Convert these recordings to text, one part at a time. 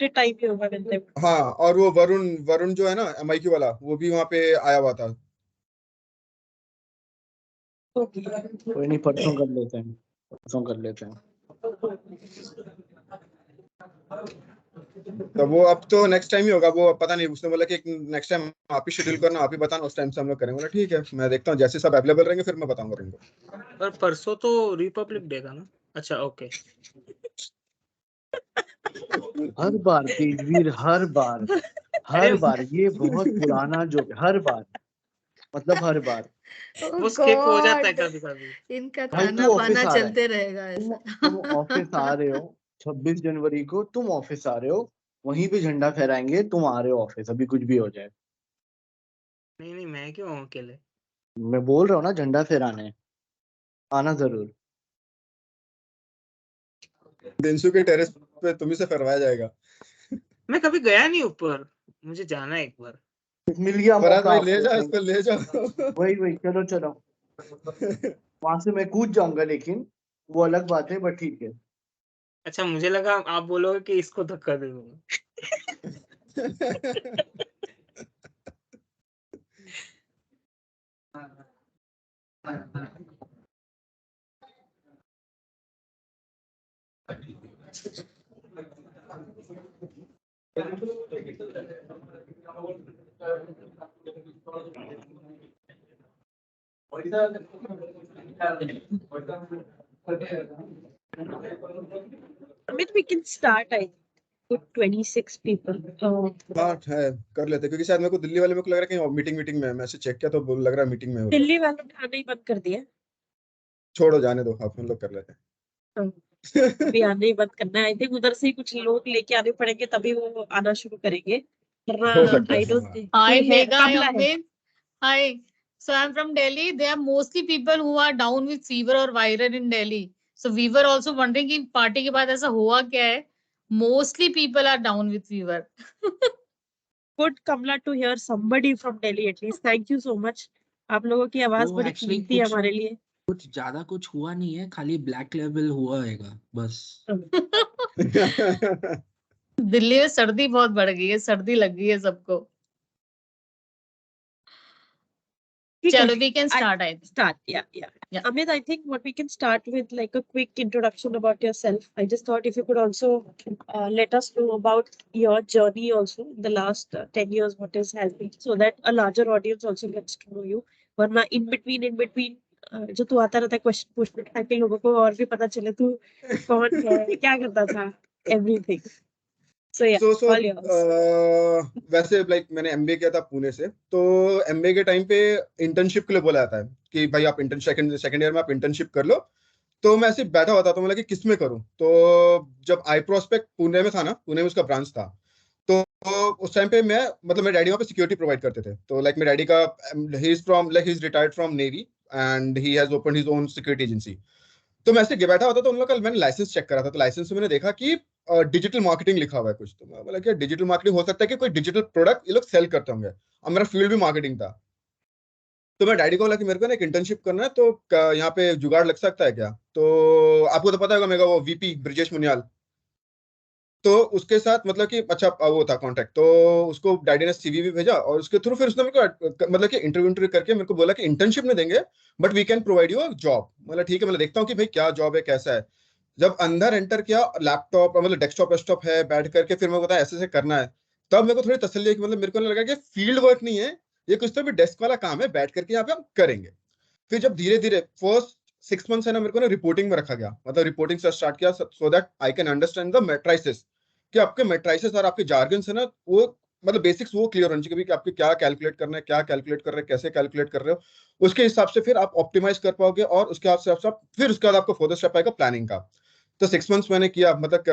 Limited time ही होगा मिलते हुए। हाँ, और वो वरुण वरुण जो है ना MIQ वाला, वो भी वहाँ पे आया हुआ था। ओके कोई नहीं, परसों कर लेते हैं, परसों कर लेते हैं। तो वो अब तो नेक्स्ट टाइम ही होगा, वो पता नहीं, उसने बोला कि नेक्स्ट टाइम आप ही शेड्यूल करना, आप ही बताना, उस टाइम से हम लोग करेंगे। बोला ठीक है, मैं देखता हूँ, जैसे सब अवेलेबल रहेंगे फिर मैं बताऊंगा तुमको। पर परसों तो रिपब्लिक डे था ना? अच्छा ओके। हर बार तेजवीर, हर बार ये बहुत पुराना जोक, हर बार, मतलब हर बार वो स्किप हो जाता है God, कभी कभी। इनका भाई खाना तू पाना ऑफिस आ रहा है, चलते रहेगा तुम ऐसा। ऑफिस आ रहे हो 26 जनवरी को, तुम ऑफिस आ रहे हो, वहीं पे झंडा फहराएंगे, तुम आ रहे हो ऑफिस, अभी कुछ भी हो जाए। नहीं नहीं, मैं क्यों हूँ अकेले? मैं बोल रहा हूँ ना, झंडा फहराने आना जरूर। दिनसू के टेरेस पे तुम्ही से फरवाया जाएगा। मैं कभी गया नहीं ऊपर, मुझे जाना है एक बार। मिल गया फरहाद मौका भाई ले आपको, जाओ इसको, ले जाओ। वही चलो चलो, वहां से मैं कूद जाऊंगा, लेकिन वो अलग बात है, बट ठीक है। अच्छा मुझे लगा आप बोलोगे कि इसको धक्का दे दूंगा। Amit, we can start, I think, with 26 people. हाँ है, कर लेते, क्योंकि शायद मेरे को दिल्ली वाले, मेरे को लग रहा है कि मीटिंग में, मैसेज चेक किया तो लग रहा है मीटिंग में हो। दिल्ली वालों ने आना ही बंद कर दिया। छोड़ो, जाने दो, आप हम लोग कर लेते हैं। अभी आना ही बंद करना है। आई थिंक उधर से ही कुछ लोग लेके आने पड़ेंगे, तभी वो आना शुरू करेंगे। हो सकता I है, don't हाँ। think Hi, कोई है, Megha, hi, कमला है। Amit. Hi. So I'm from Delhi. There are mostly people who are down with fever or viral in Delhi. So we were also wondering कि पार्टी के बाद ऐसा हुआ क्या है? Mostly people are down with fever. Good, Kamla, to hear somebody from Delhi at least. Thank you so much. आप लोगों की आवाज वो बड़ी एक्चुअली कीमती है कुछ हमारे लिए। कुछ ज्यादा कुछ हुआ नहीं है, खाली ब्लैक लेवल हुआ हैगा बस। दिल्ली में सर्दी बहुत बढ़ गई है, सर्दी लग गई है सबको। ठीक है, चलो, we can start. I think. start. Yeah. Yeah. Amit, I think what we can start with, like a quick introduction about yourself. I just thought if you could also let us know about your journey also in the last 10 years, what has been, so that a larger audience also gets to know you. वरना in between जो तू आता रहता है question पूछने, ताकि लोगों को और भी पता चले तू कौन है, क्या करता था, everything. So yeah, all yours. वैसे लाइक मैंने MBA किया था पुणे से, तो MBA के टाइम पे इंटर्नशिप के लिए बोला जाता है कि भाई आप सेकंड ईयर में आप इंटर्नशिप कर लो। तो मैं ऐसे बैठा हुआ था, तो मैं लगा कि किस में करूं। तो जब आई प्रोस्पेक्ट पुणे में था ना, पुणे में उसका ब्रांच था, तो उस टाइम पे मैं, मतलब मेरे डैडी वहाँ पे सिक्योरिटी प्रोवाइड करते थे। तो लाइक मेरे डैडी का, he is retired from navy and he has open his own security agency. तो मैं ऐसे बैठा होता, तो उन लोग का मैंने लाइसेंस चेक करा था, तो लाइसेंस में मैंने देखा कि डिजिटल मार्केटिंग लिखा हुआ है कुछ। तो मैं बोला कि डिजिटल मार्केटिंग हो सकता है कि कोई डिजिटल प्रोडक्ट ये लोग सेल करते होंगे, और मेरा फील्ड भी मार्केटिंग था। तो मैं डैडी को बोला कि मेरे को ना एक इंटर्नशिप करना है, तो यहाँ पे जुगाड़ लग सकता है क्या। तो आपको तो पता होगा, मेरा वो VP ब्रिजेश मुनियाल, तो उसके साथ मतलब कि अच्छा वो था कॉन्टेक्ट। तो उसको डैडी ने CV भी भेजा, और उसके थ्रू फिर उसने मेरे को मतलब कि इंटरव्यू करके मेरे को बोला कि इंटर्नशिप नहीं देंगे, but we can provide you job. मतलब ठीक है, मतलब देखता हूँ कि भाई क्या जॉब है, कैसा है। जब अंदर एंटर किया, लैपटॉप मतलब डेस्कटॉप है, बैठ करके फिर मेरे को ऐसे ऐसे करना है, तब मेरे को थोड़ी तसल्ली है कि मतलब मेरे को लगा कि फील्ड वर्क नहीं है, ये कुछ तो भी डेस्क वाला काम है, बैठ करके यहाँ पे हम करेंगे। फिर जब धीरे धीरे फर्स्ट 6 मंथ्स है ना, मेरे को ना रिपोर्टिंग में रखा गया, मतलब रिपोर्टिंग से स्टार्ट किया, so that I can understand the matrices, कि आपके मैट्रिसेस और आपके जार्गन्स है ना, वो मतलब बेसिक्स वो क्लियर होने चाहिए कि आपके क्या कैलकुलेट करना है, क्या कैलकुलेट कर रहे हैं, कैसे कैलकुलेट कर रहे हो। उसके हिसाब से फिर आप ऑप्टिमाइज कर पाओगे, और उसके हिसाब से फिर उसके बाद आपको फर्दर स्टेप आएगा प्लानिंग का। तो 6 मंथ्स मैंने किया, मतलब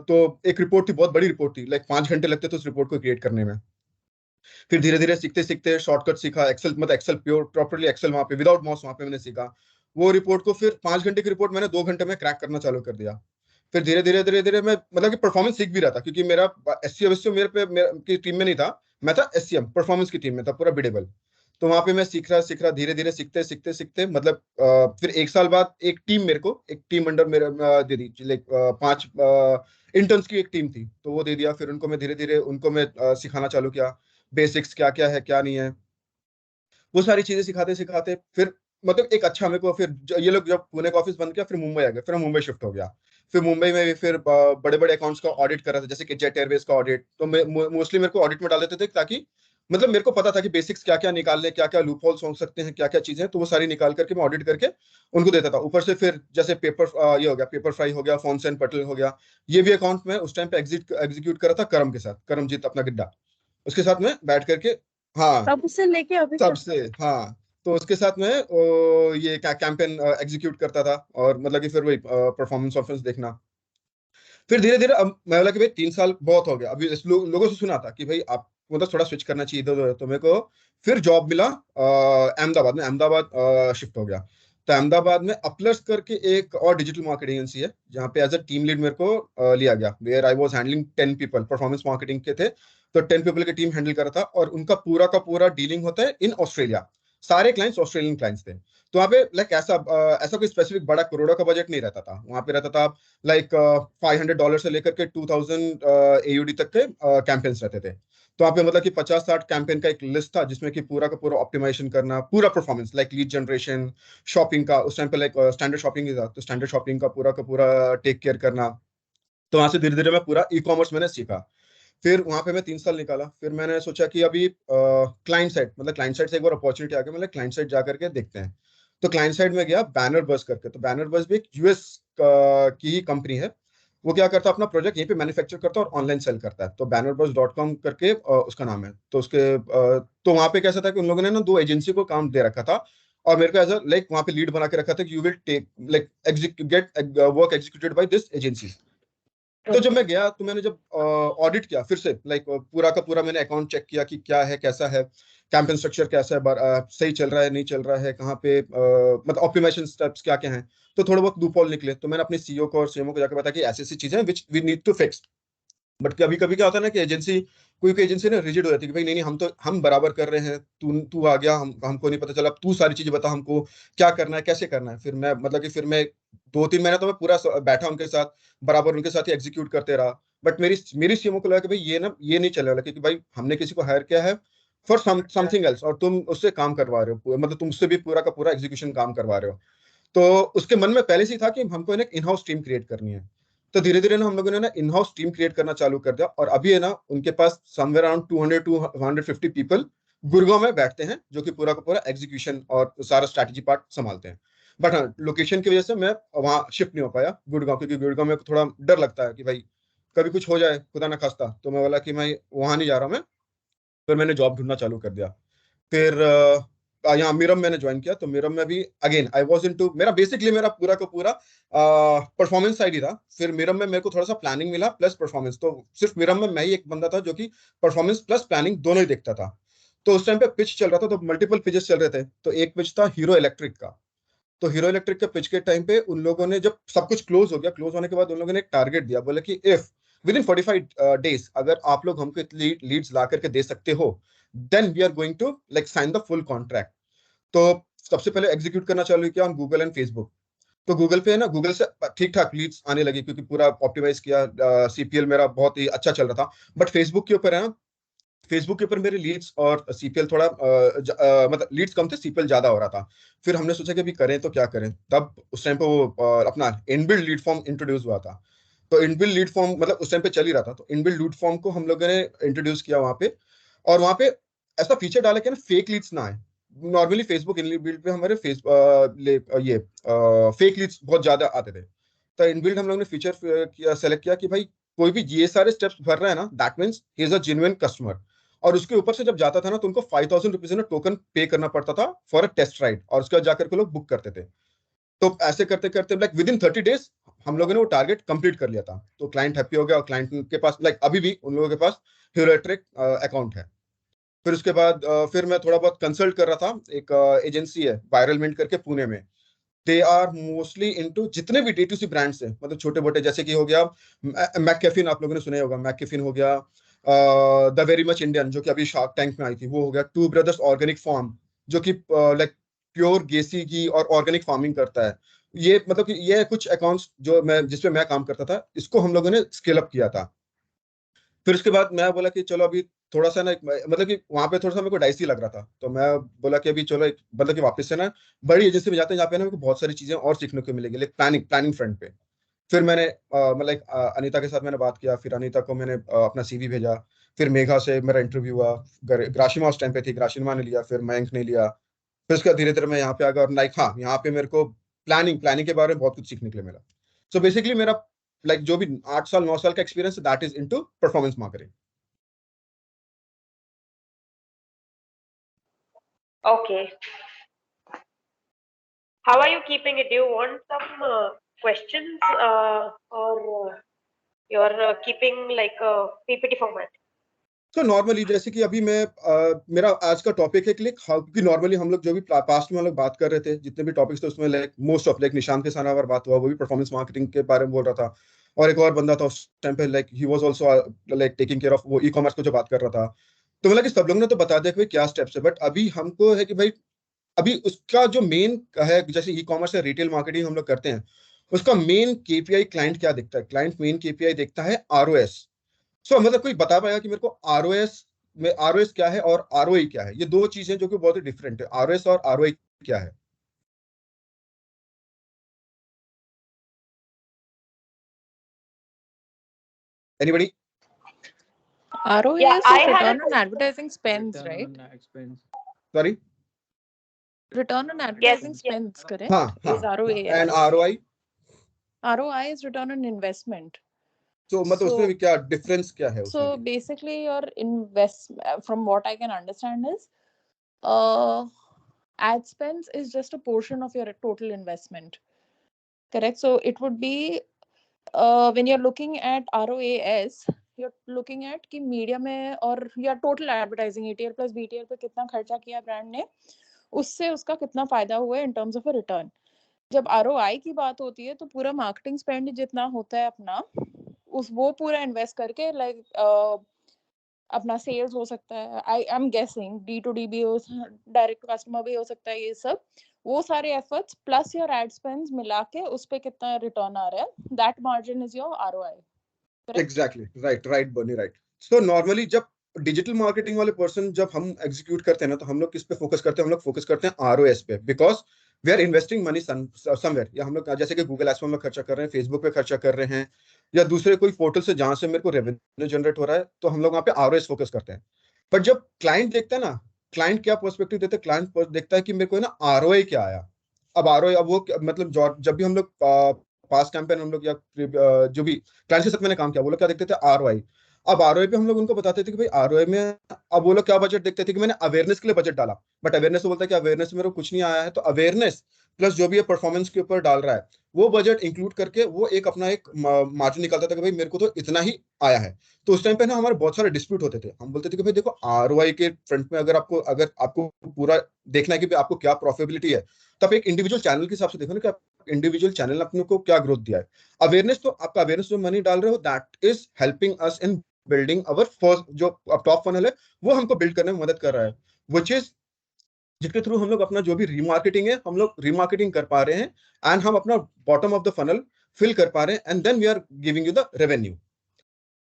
तो एक रिपोर्ट थी, बहुत बड़ी रिपोर्ट थी, लाइक 5 घंटे लगते थे उस रिपोर्ट को क्रिएट करने में। फिर धीरे धीरे सीखते सीखते शॉर्टकट सीखा, एक्सेल, मतलब एक्सेल प्योर प्रॉपर्ली एक्सेल वहां पे विदाउट माउस वहां पे मैंने सीखा। वो रिपोर्ट को फिर 5 घंटे की रिपोर्ट मैंने 2 घंटे में क्रैक करना चालू कर दिया। फिर धीरे धीरे मैं मतलब कि परफॉर्मेंस सीख भी रहा था, क्योंकि मेरा SCM मेरे की टीम में नहीं था, मैं था SCM परफॉर्मेंस की टीम में था, पूरा बिडेबल। तो वहां पे मैं सीख रहा धीरे धीरे सीखते मतलब फिर एक साल बाद एक टीम अंडर मेरे दे दी, लाइक 5 इंटर्न्स की एक टीम थी, तो वो दे दिया। फिर उनको मैं धीरे धीरे उनको मैं सिखाना चालू किया, बेसिक्स क्या क्या है क्या नहीं है, वो सारी चीजें सिखाते सिखाते फिर मतलब एक अच्छा मेरे को फिर ये लोग जब पुणे का ऑफिस बंद किया फिर मुंबई आ गए, फिर मैं मुंबई शिफ्ट हो गया। फिर मुंबई में भी फिर बड़े बड़े अकाउंट्स का ऑडिट कर रहा था, जैसे कि जेट एयरवेज का ऑडिट, तो मोस्टली मेरे को ऑडिट में डाल देते थे, ताकि मतलब मेरे को पता था कि बेसिक्स क्या क्या निकालने, क्या क्या लूप होल्स हो सकते हैं, क्या क्या चीजें, तो वो सारी निकाल करके मैं ऑडिट करके उनको देता था। ऊपर से फिर जैसे ये हो गया पेपर फ्राई हो गया, फोनसेन पटेल हो गया, ये भी अकाउंट में उस टाइम पे एग्जीक्यूट कर रहा था करम के साथ, करमजीत अपना गिड्डा, उसके साथ में बैठ करके। हाँ तब से लेके अभी तब तक। से, हाँ। तो उसके साथ में ये कैंपेन एग्जीक्यूट करता था, और मतलब कि फिर वही परफॉर्मेंस ऑफेंस देखना। फिर धीरे धीरे अब मैं बोला कि भाई 3 साल बहुत हो गया, अभी लोगों से सुना था कि भाई आप मतलब थोड़ा स्विच करना चाहिए इधर उधर, तो मेरे को फिर जॉब मिला अहमदाबाद में, अहमदाबाद शिफ्ट हो गया। तो अहमदाबाद में अपलर्स करके एक और डिजिटल मार्केटिंग एजेंसी है, जहाँ पे एज अ टीम लीड मेरे को लिया गया, where I was handling 10 people, performance marketing के थे, तो 10 पीपल की टीम हैंडल कर रहा था, और उनका पूरा का पूरा डीलिंग होता है इन ऑस्ट्रेलिया, सारे क्लाइंट्स ऑस्ट्रेलियन क्लाइंट्स थे। तो वहाँ पे लाइक ऐसा कोई स्पेसिफिक बड़ा करोड़ों का बजट नहीं रहता था, वहाँ पे रहता था लाइक $500 से लेकर के 2000 AUD तक के कैंपेन्स रहते थे। तो वहाँ पे मतलब कि 50-60 कैंपेन का एक लिस्ट था, जिसमें कि पूरा का पूरा ऑप्टिमाइजेशन करना, पूरा performance like lead generation, shopping का, उस टाइम पे लाइक स्टैंडर्ड शॉपिंग ही था, तो स्टैंडर्ड शॉपिंग का पूरा टेक केयर करना। तो वहां से धीरे धीरे मैं पूरा ई कॉमर्स मैंने सीखा। फिर वहां पे मैं 3 साल निकाला, फिर मैंने सोचा कि अभी क्लाइंट साइड से एक बार अपॉर्चुनिटी आ गई, मतलब क्लाइंट साइड जा करके देखते हैं। तो क्लाइंट साइड में गया बैनर बस करके, तो बैनर बस भी एक यूएस की ही कंपनी है। वो क्या करता है, अपना प्रोजेक्ट यहीं पे मैन्युफैक्चर करता है और ऑनलाइन सेल करता है, तो bannerbuzz.com करके उसका नाम है। तो तो वहां पे कैसा था कि उन लोगों ने ना 2 एजेंसी को काम दे रखा था, और मेरे को एज अ लाइक वहां पे लीड बना के रखा था कि you will take like get work executed by this agency. तो जब मैं गया तो मैंने जब ऑडिट किया फिर से, लाइक पूरा का पूरा मैंने अकाउंट चेक किया कि क्या है कैसा है, कैंपेन स्ट्रक्चर कैसा है, सही चल रहा है नहीं चल रहा है, कहाँ पे मतलब ऑप्टिमाइजेशन स्टेप्स क्या क्या हैं। तो थोड़ा बहुत लूपहोल निकले, तो मैंने अपने सीईओ को और सीएमओ को जाकर बताया कि ऐसी ऐसी चीजें which we need to fix. But कभी कभी क्या होता है ना कि कोई कोई एजेंसी ना रिजिड हो जाती है कि भाई नहीं नहीं हम बराबर कर रहे हैं, तू तू आ गया, हमको नहीं पता चला, तू सारी चीजें बता हमको क्या करना है कैसे करना है। फिर मैं मतलब कि फिर मैं 2-3 महीने तो मैं पूरा बैठा उनके साथ, बराबर उनके साथ ही एग्जीक्यूट करते रहा। बट मेरी सीएमओ को लगा कि भाई ये नहीं चलेगा, क्योंकि भाई हमने किसी को हायर किया है फॉर समथिंग एल्स, और तुम उससे काम करवा रहे हो, मतलब तुम उससे भी पूरा का पूरा एग्जीक्यूशन काम करवा रहे हो। तो उसके मन में पहले से ही था कि हमको ना इन हाउस टीम क्रिएट करनी है। तो धीरे धीरे ना हम लोगों ने ना इन हाउस टीम क्रिएट करना चालू कर दिया, और अभी है ना उनके पास समवेयर अराउंड 200-250 पीपल गुड़गांव में बैठते हैं, जो कि पूरा का पूरा एग्जीक्यूशन और सारा स्ट्रैटेजी पार्ट संभालते हैं। बट हाँ, लोकेशन की वजह से मैं वहाँ शिफ्ट नहीं हो पाया गुड़गांव, क्योंकि गुड़गांव में थोड़ा डर लगता है कि भाई कभी कुछ हो जाए खुदा ना खास्ता, तो मैं बोला कि मैं वहां नहीं जा रहा हूँ मैं। फिर मैंने जॉब ढूंढना चालू कर दिया। फिर यहाँ मिरम मैंने ज्वाइन किया, तो मिरम में भी अगेन आई वाज इनटू, मेरा बेसिकली मेरा पूरा का पूरा परफॉर्मेंस साइड ही था। फिर मिरम में मेरे को थोड़ा सा प्लानिंग मिला प्लस परफॉर्मेंस, तो सिर्फ मिरम में मैं ही एक बंदा था जो कि परफॉर्मेंस प्लस प्लानिंग दोनों ही देखता था। तो उस टाइम पे पिच चल रहा था, तो मल्टीपल पिचेस चल रहे थे, तो एक पिच था हीरो इलेक्ट्रिक का। तो हीरो इलेक्ट्रिक के पिच के टाइम पे उन लोगों ने जब सब कुछ क्लोज हो गया, क्लोज होने के बाद उन लोगों ने एक टारगेट दिया, बोले कि इफ विद इन 45 डेज अगर आप लोग हमको इतनी लीड्स ला करके दे सकते हो, then we are going to like sign the full contract. तो सबसे पहले एग्जीक्यूट करना चालू किया ऑन गूगल एंड फेसबुक। तो गूगल पे है ना, गूगल से ठीक ठाक लीड्स आने लगी, क्योंकि पूरा ऑप्टिमाइज किया, सीपीएल मेरा बहुत ही अच्छा चल रहा था। बट फेसबुक के ऊपर है ना, फेसबुक के ऊपर मेरे लीड्स और सीपीएल थोड़ा मतलब लीड्स कम थे, सीपीएल ज्यादा हो रहा था। फिर हमने सोचा कि अभी करें तो क्या करें, तब उस टाइम पे वो अपना इनबिल्ड लीड फॉर्म इंट्रोड्यूस हुआ था। तो इनबिल्ड लीड फॉर्म मतलब उस टाइम पे चल ही रहा था, तो इनबिल्ड लीड फॉर्म को हम लोगों ने इंट्रोड्यूस किया वहां पे। और वहां पे ऐसा फीचर डाला कि ना फेक लीड्स ना आए। नॉर्मली फेसबुक इनबिल्ड पे हमारे ये फेक लीड्स बहुत ज्यादा आते थे। तो इनबिल्ड हम लोगों ने फीचर सेलेक्ट किया कि भाई कोई भी ये सारे स्टेप्स भर रहा है ना, that means he is a genuine customer. और उसके ऊपर से जब जाता था ना, तो उनको 5000 रुपीज ना टोकन पे करना पड़ता था फॉर अ टेस्ट राइड, और उसके बाद जाकर के लोग बुक करते थे। तो ऐसे करते करते लाइक विद इन 30 डेज हम लोगों ने वो टारगेट कंप्लीट कर लिया था। तो क्लाइंट हैप्पी हो गया, और क्लाइंट के पास लाइक अभी भी उन लोगों के पास हीरो इलेक्ट्रिक अकाउंट है। फिर उसके बाद फिर मैं थोड़ा बहुत कंसल्ट कर रहा था, एक एजेंसी है वायरल मिंट करके पुणे में। दे आर मोस्टली इनटू जितने भी D2C ब्रांड्स हैं, मतलब छोटे मोटे, जैसे कि हो गया मैककेफिन, आप लोगों ने सुना ही होगा, मैककेफिन हो गया, द वेरी मच इंडियन जो कि अभी शार्क टैंक में आई थी वो हो गया, टू ब्रदर्स ऑर्गेनिक फार्म, जो कि लाइक प्योर गेसी की और ऑर्गेनिक फार्मिंग करता है। ये मतलब कि ये कुछ अकाउंट्स जो मैं जिसपे मैं काम करता था, इसको हम लोगों ने स्केल अप किया था। फिर उसके बाद मैं बोला कि चलो अभी थोड़ा सा ना मतलब कि वहां पे थोड़ा सा मेरे को डाइसी लग रहा था, तो मैं बोला कि अभी चलो मतलब कि वापस से ना बड़ी एजेंसी में जाते हैं जहाँ पे ना मेरे को बहुत सारी चीजें और सीखने को मिलेगी, लाइक प्लानिंग फ्रंट पे। फिर मैंने मतलब अनीता के साथ मैंने बात किया, फिर अनीता को मैंने अपना सीवी भेजा। फिर मेघा से मेरा इंटरव्यू हुआ, ग्राशिमा उस टाइम पे थी, ग्राशिमा ने लिया, फिर मयंक ने लिया। फिर उसके बाद धीरे धीरे मैं यहाँ पे आ गया, और लाइक हाँ, यहाँ पे मेरे को प्लानिंग प्लानिंग के बारे में बहुत कुछ सीखने के लिए मिला। सो बेसिकली मेरा लाइक जो भी 8 साल 9 साल का experience, that is into performance marketing. Okay. How are you keeping it? Do you want some questions or you're keeping like a PPT format? तो नॉर्मली जैसे कि अभी मैं मेरा आज का टॉपिक है क्लिक हाउ, क्योंकि नॉर्मली हम लोग जो भी पास्ट में हम लोग बात कर रहे थे, जितने भी टॉपिक्स थे उसमें like most of like Nishant के साथ अगर बात हुआ, वो भी परफॉर्मेंस मार्केटिंग के बारे में बोल रहा था। और एक और बंदा था उस टाइम पे, like he was also like taking care of वो ई कॉमर्स को जो बात कर रहा था। तो मतलब कि सब लोगों ने तो बता दिया कि भाई क्या स्टेप्स है, बट अभी हमको है कि भाई अभी उसका जो मेन है, जैसे ई कॉमर्स या रिटेल मार्केटिंग हम लोग करते हैं, उसका मेन केपीआई क्लाइंट क्या देखता है? क्लाइंट मेन केपीआई देखता है आरओएस। सो मतलब कोई बता पाएगा कि मेरे को आरओएस में आरओएस क्या है और आरओई क्या है? ये दो चीजें जो कि बहुत ही डिफरेंट है। आरओएस और आरओई क्या है? Anybody? ROA Yeah, is I just had a return on question. advertising spends, Return right? on ad spends. Sorry? Return on Yes, advertising yes. spends, हाँ correct? हाँ। Is ROA. And ROI? ROI is return on investment. तो मतलब उसमें भी So, क्या difference क्या है उसमें so भी? basically, your invest from what I can understand is, uh, ad spends is just a portion of your total investment, correct? So it would be when you're looking at ROAS, you're looking at कि media में और या total advertising ATL plus BTL पे कितना खर्चा किया brand ने, उससे उसका कितना फायदा हुआ है इन टर्म्स ऑफ अ रिटर्न। जब ROI की बात होती है तो पूरा मार्केटिंग स्पेंड जितना होता है अपना, उस वो पूरा इन्वेस्ट करके लाइक अपना सेल्स हो सकता है, आई एम गेसिंग D2D भी हो, डायरेक्ट कस्टमर भी हो सकता है, ये सब वो सारे efforts plus your add spends मिला के उस पे कितना रिटर्न आ रहा है, that margin is your ROI, correct? Exactly, right right बनी, राइट। सो नॉर्मली जब डिजिटल मार्केटिंग वाले पर्सन जब हम एग्जीक्यूट करते हैं ना, तो हम लोग किस पे फोकस करते हैं? हम लोग फोकस करते हैं आरओएस पे, because we are investing money somewhere. या हम लोग जैसे कि गूगल एड्स पे हम लोग खर्चा कर रहे हैं, फेसबुक पे खर्चा कर रहे हैं, या दूसरे कोई पोर्टल से जहां से मेरे को रेवेन्यू जनरेट हो रहा है, तो हम लोग वहां पे आरओएस फोकस करते हैं। बट जब क्लाइंट देखता है ना, क्लाइंट क्या पर्सपेक्टिव देता है? क्लाइंट देखता है कि मेरे को है ना आरओआई क्या आया। अब आरओआई, अब वो मतलब जब भी हम लोग पास कैंपेन हम लोग या जो भी क्लाइंट के साथ मैंने काम किया, वो लोग क्या देखते थे? आरओआई। अब आरओआई पे हम लोग उनको बताते थे कि भाई आरओआई में, अब वो लोग क्या बजट देखते थे कि मैंने अवेयरनेस के लिए बजट डाला, बट अवेयरनेस से बोलता है कि अवेयरनेस में मेरे को कुछ नहीं आया है। तो अवेयरनेस प्लस जो भी है परफॉर्मेंस के ऊपर डाल रहा है, वो बजट इंक्लूड करके वो एक अपना एक मार्जिन निकालता था कि भाई मेरे को तो इतना ही आया है। तो उस टाइम पे ना हमारे बहुत सारे डिस्प्यूट होते थे। हम बोलते थे कि भाई देखो, आरओआई के फ्रंट में अगर आपको पूरा देखना है कि भाई आपको क्या प्रॉफिटेबिलिटी है, तो आप एक इंडिविजुअल चैनल के हिसाब से देखो ना कि आप इंडिविजुअल चैनल अपने को क्या ग्रोथ दिया है। अवेयरनेस, तो आपका अवेयरनेस जो मनी डाल रहे हो, that is helping us in building our first जो टॉप फनल है, वो हमको बिल्ड करने में मदद कर रहा है, विच इज जिसके थ्रू हम लोग अपना जो भी रीमार्केटिंग है, हम लोग रीमार्केटिंग कर पा रहे हैं, एंड हम अपना bottom of the funnel fill कर पा रहे हैं, and then we are giving you the revenue.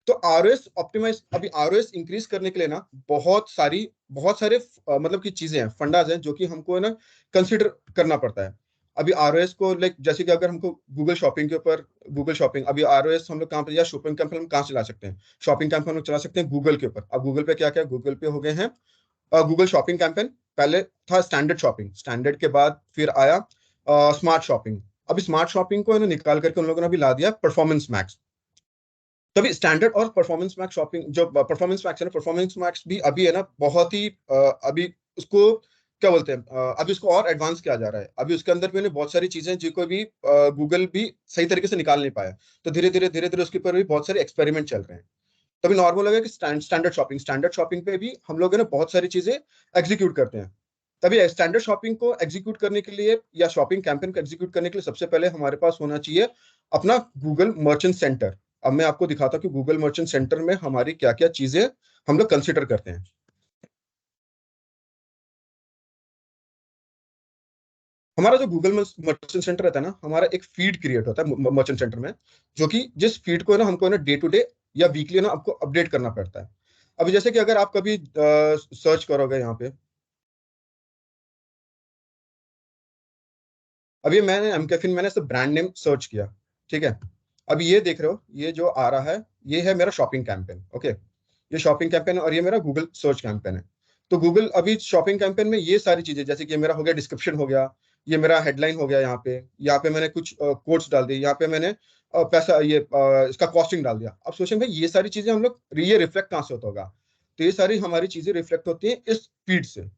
तो आरओएस ऑप्टिमाइज, अभी आरओएस इंक्रीज करने के लिए ना बहुत सारे मतलब की चीजें हैं, फंडाज हैं, जो कि हमको है ना कंसिडर करना पड़ता है। अभी आरओएस को लाइक जैसे कि अगर हमको गूगल शॉपिंग के ऊपर, गूगल शॉपिंग अभी आरओएस हम लोग कहाँ पे, या शॉपिंग कैंपेन हम कहाँ चला सकते हैं? शॉपिंग कैंपेन हम लोग चला सकते हैं गूगल के ऊपर। अब गूगल पे क्या क्या, गूगल पे हो गए हैं गूगल शॉपिंग कैंपेन। पहले था स्टैंडर्ड शॉपिंग, स्टैंडर्ड के बाद फिर आया स्मार्ट शॉपिंग। अभी स्मार्ट शॉपिंग को है ना निकाल करके उन लोगों ने अभी ला दिया परफॉर्मेंस मैक्स। तभी स्टैंडर्ड और परफॉर्मेंस मैक्स शॉपिंग, जो परफॉर्मेंस मैक्स है ना, परफॉर्मेंस मैक्स भी अभी है ना बहुत ही अभी उसको क्या बोलते हैं, अभी उसको और एडवांस किया जा रहा है। अभी उसके अंदर भी बहुत सारी चीजें जिनको भी गूगल भी सही तरीके से निकाल नहीं पाया, तो धीरे धीरे उसके ऊपर भी बहुत सारे एक्सपेरिमेंट चल रहे हैं। तभी नॉर्मल लगा कि स्टैंडर्ड शॉपिंग पे भी हम लोग है ना बहुत सारी चीजें एग्जीक्यूट करते हैं। तभी स्टैंडर्ड शॉपिंग को एग्जीक्यूट करने के लिए या शॉपिंग कैंपेन को एग्जीक्यूट करने के लिए सबसे पहले हमारे पास होना चाहिए अपना गूगल मर्चेंट सेंटर। अब मैं आपको दिखाता हूँ कि गूगल मर्चेंट सेंटर में हमारी क्या क्या चीजें हम लोग कंसिडर करते हैं। हमारा जो गूगल मर्चेंट सेंटर रहता है ना, हमारा एक फीड क्रिएट होता है मर्चेंट सेंटर में, जो कि जिस फीड को ना हमको ना डे टू डे या वीकली ना आपको अपडेट करना पड़ता है। अभी जैसे कि अगर आप कभी सर्च करोगे यहाँ पे, अभी मैंने एमकैफिन मैंने सब ब्रांड नेम सर्च किया, ठीक है। अभी ये देख रहे हो, ये जो आ रहा है ये है मेरा शॉपिंग कैंपेन, ओके। ये शॉपिंग कैंपेन और ये मेरा गूगल सर्च कैंपेन है। तो गूगल अभी शॉपिंग कैंपेन में ये सारी चीजें, जैसे कि ये मेरा हो गया डिस्क्रिप्शन हो गया, ये मेरा हेडलाइन हो गया, यहाँ पे मैंने कुछ कोट्स डाल दिए, यहाँ पे मैंने पैसा ये इसका कॉस्टिंग डाल दिया। अब सोचें भाई ये सारी चीजें हम लोग ये रिफ्लेक्ट कहाँ से होगा? तो ये सारी हमारी चीजें रिफ्लेक्ट होती हैं इस फीड से।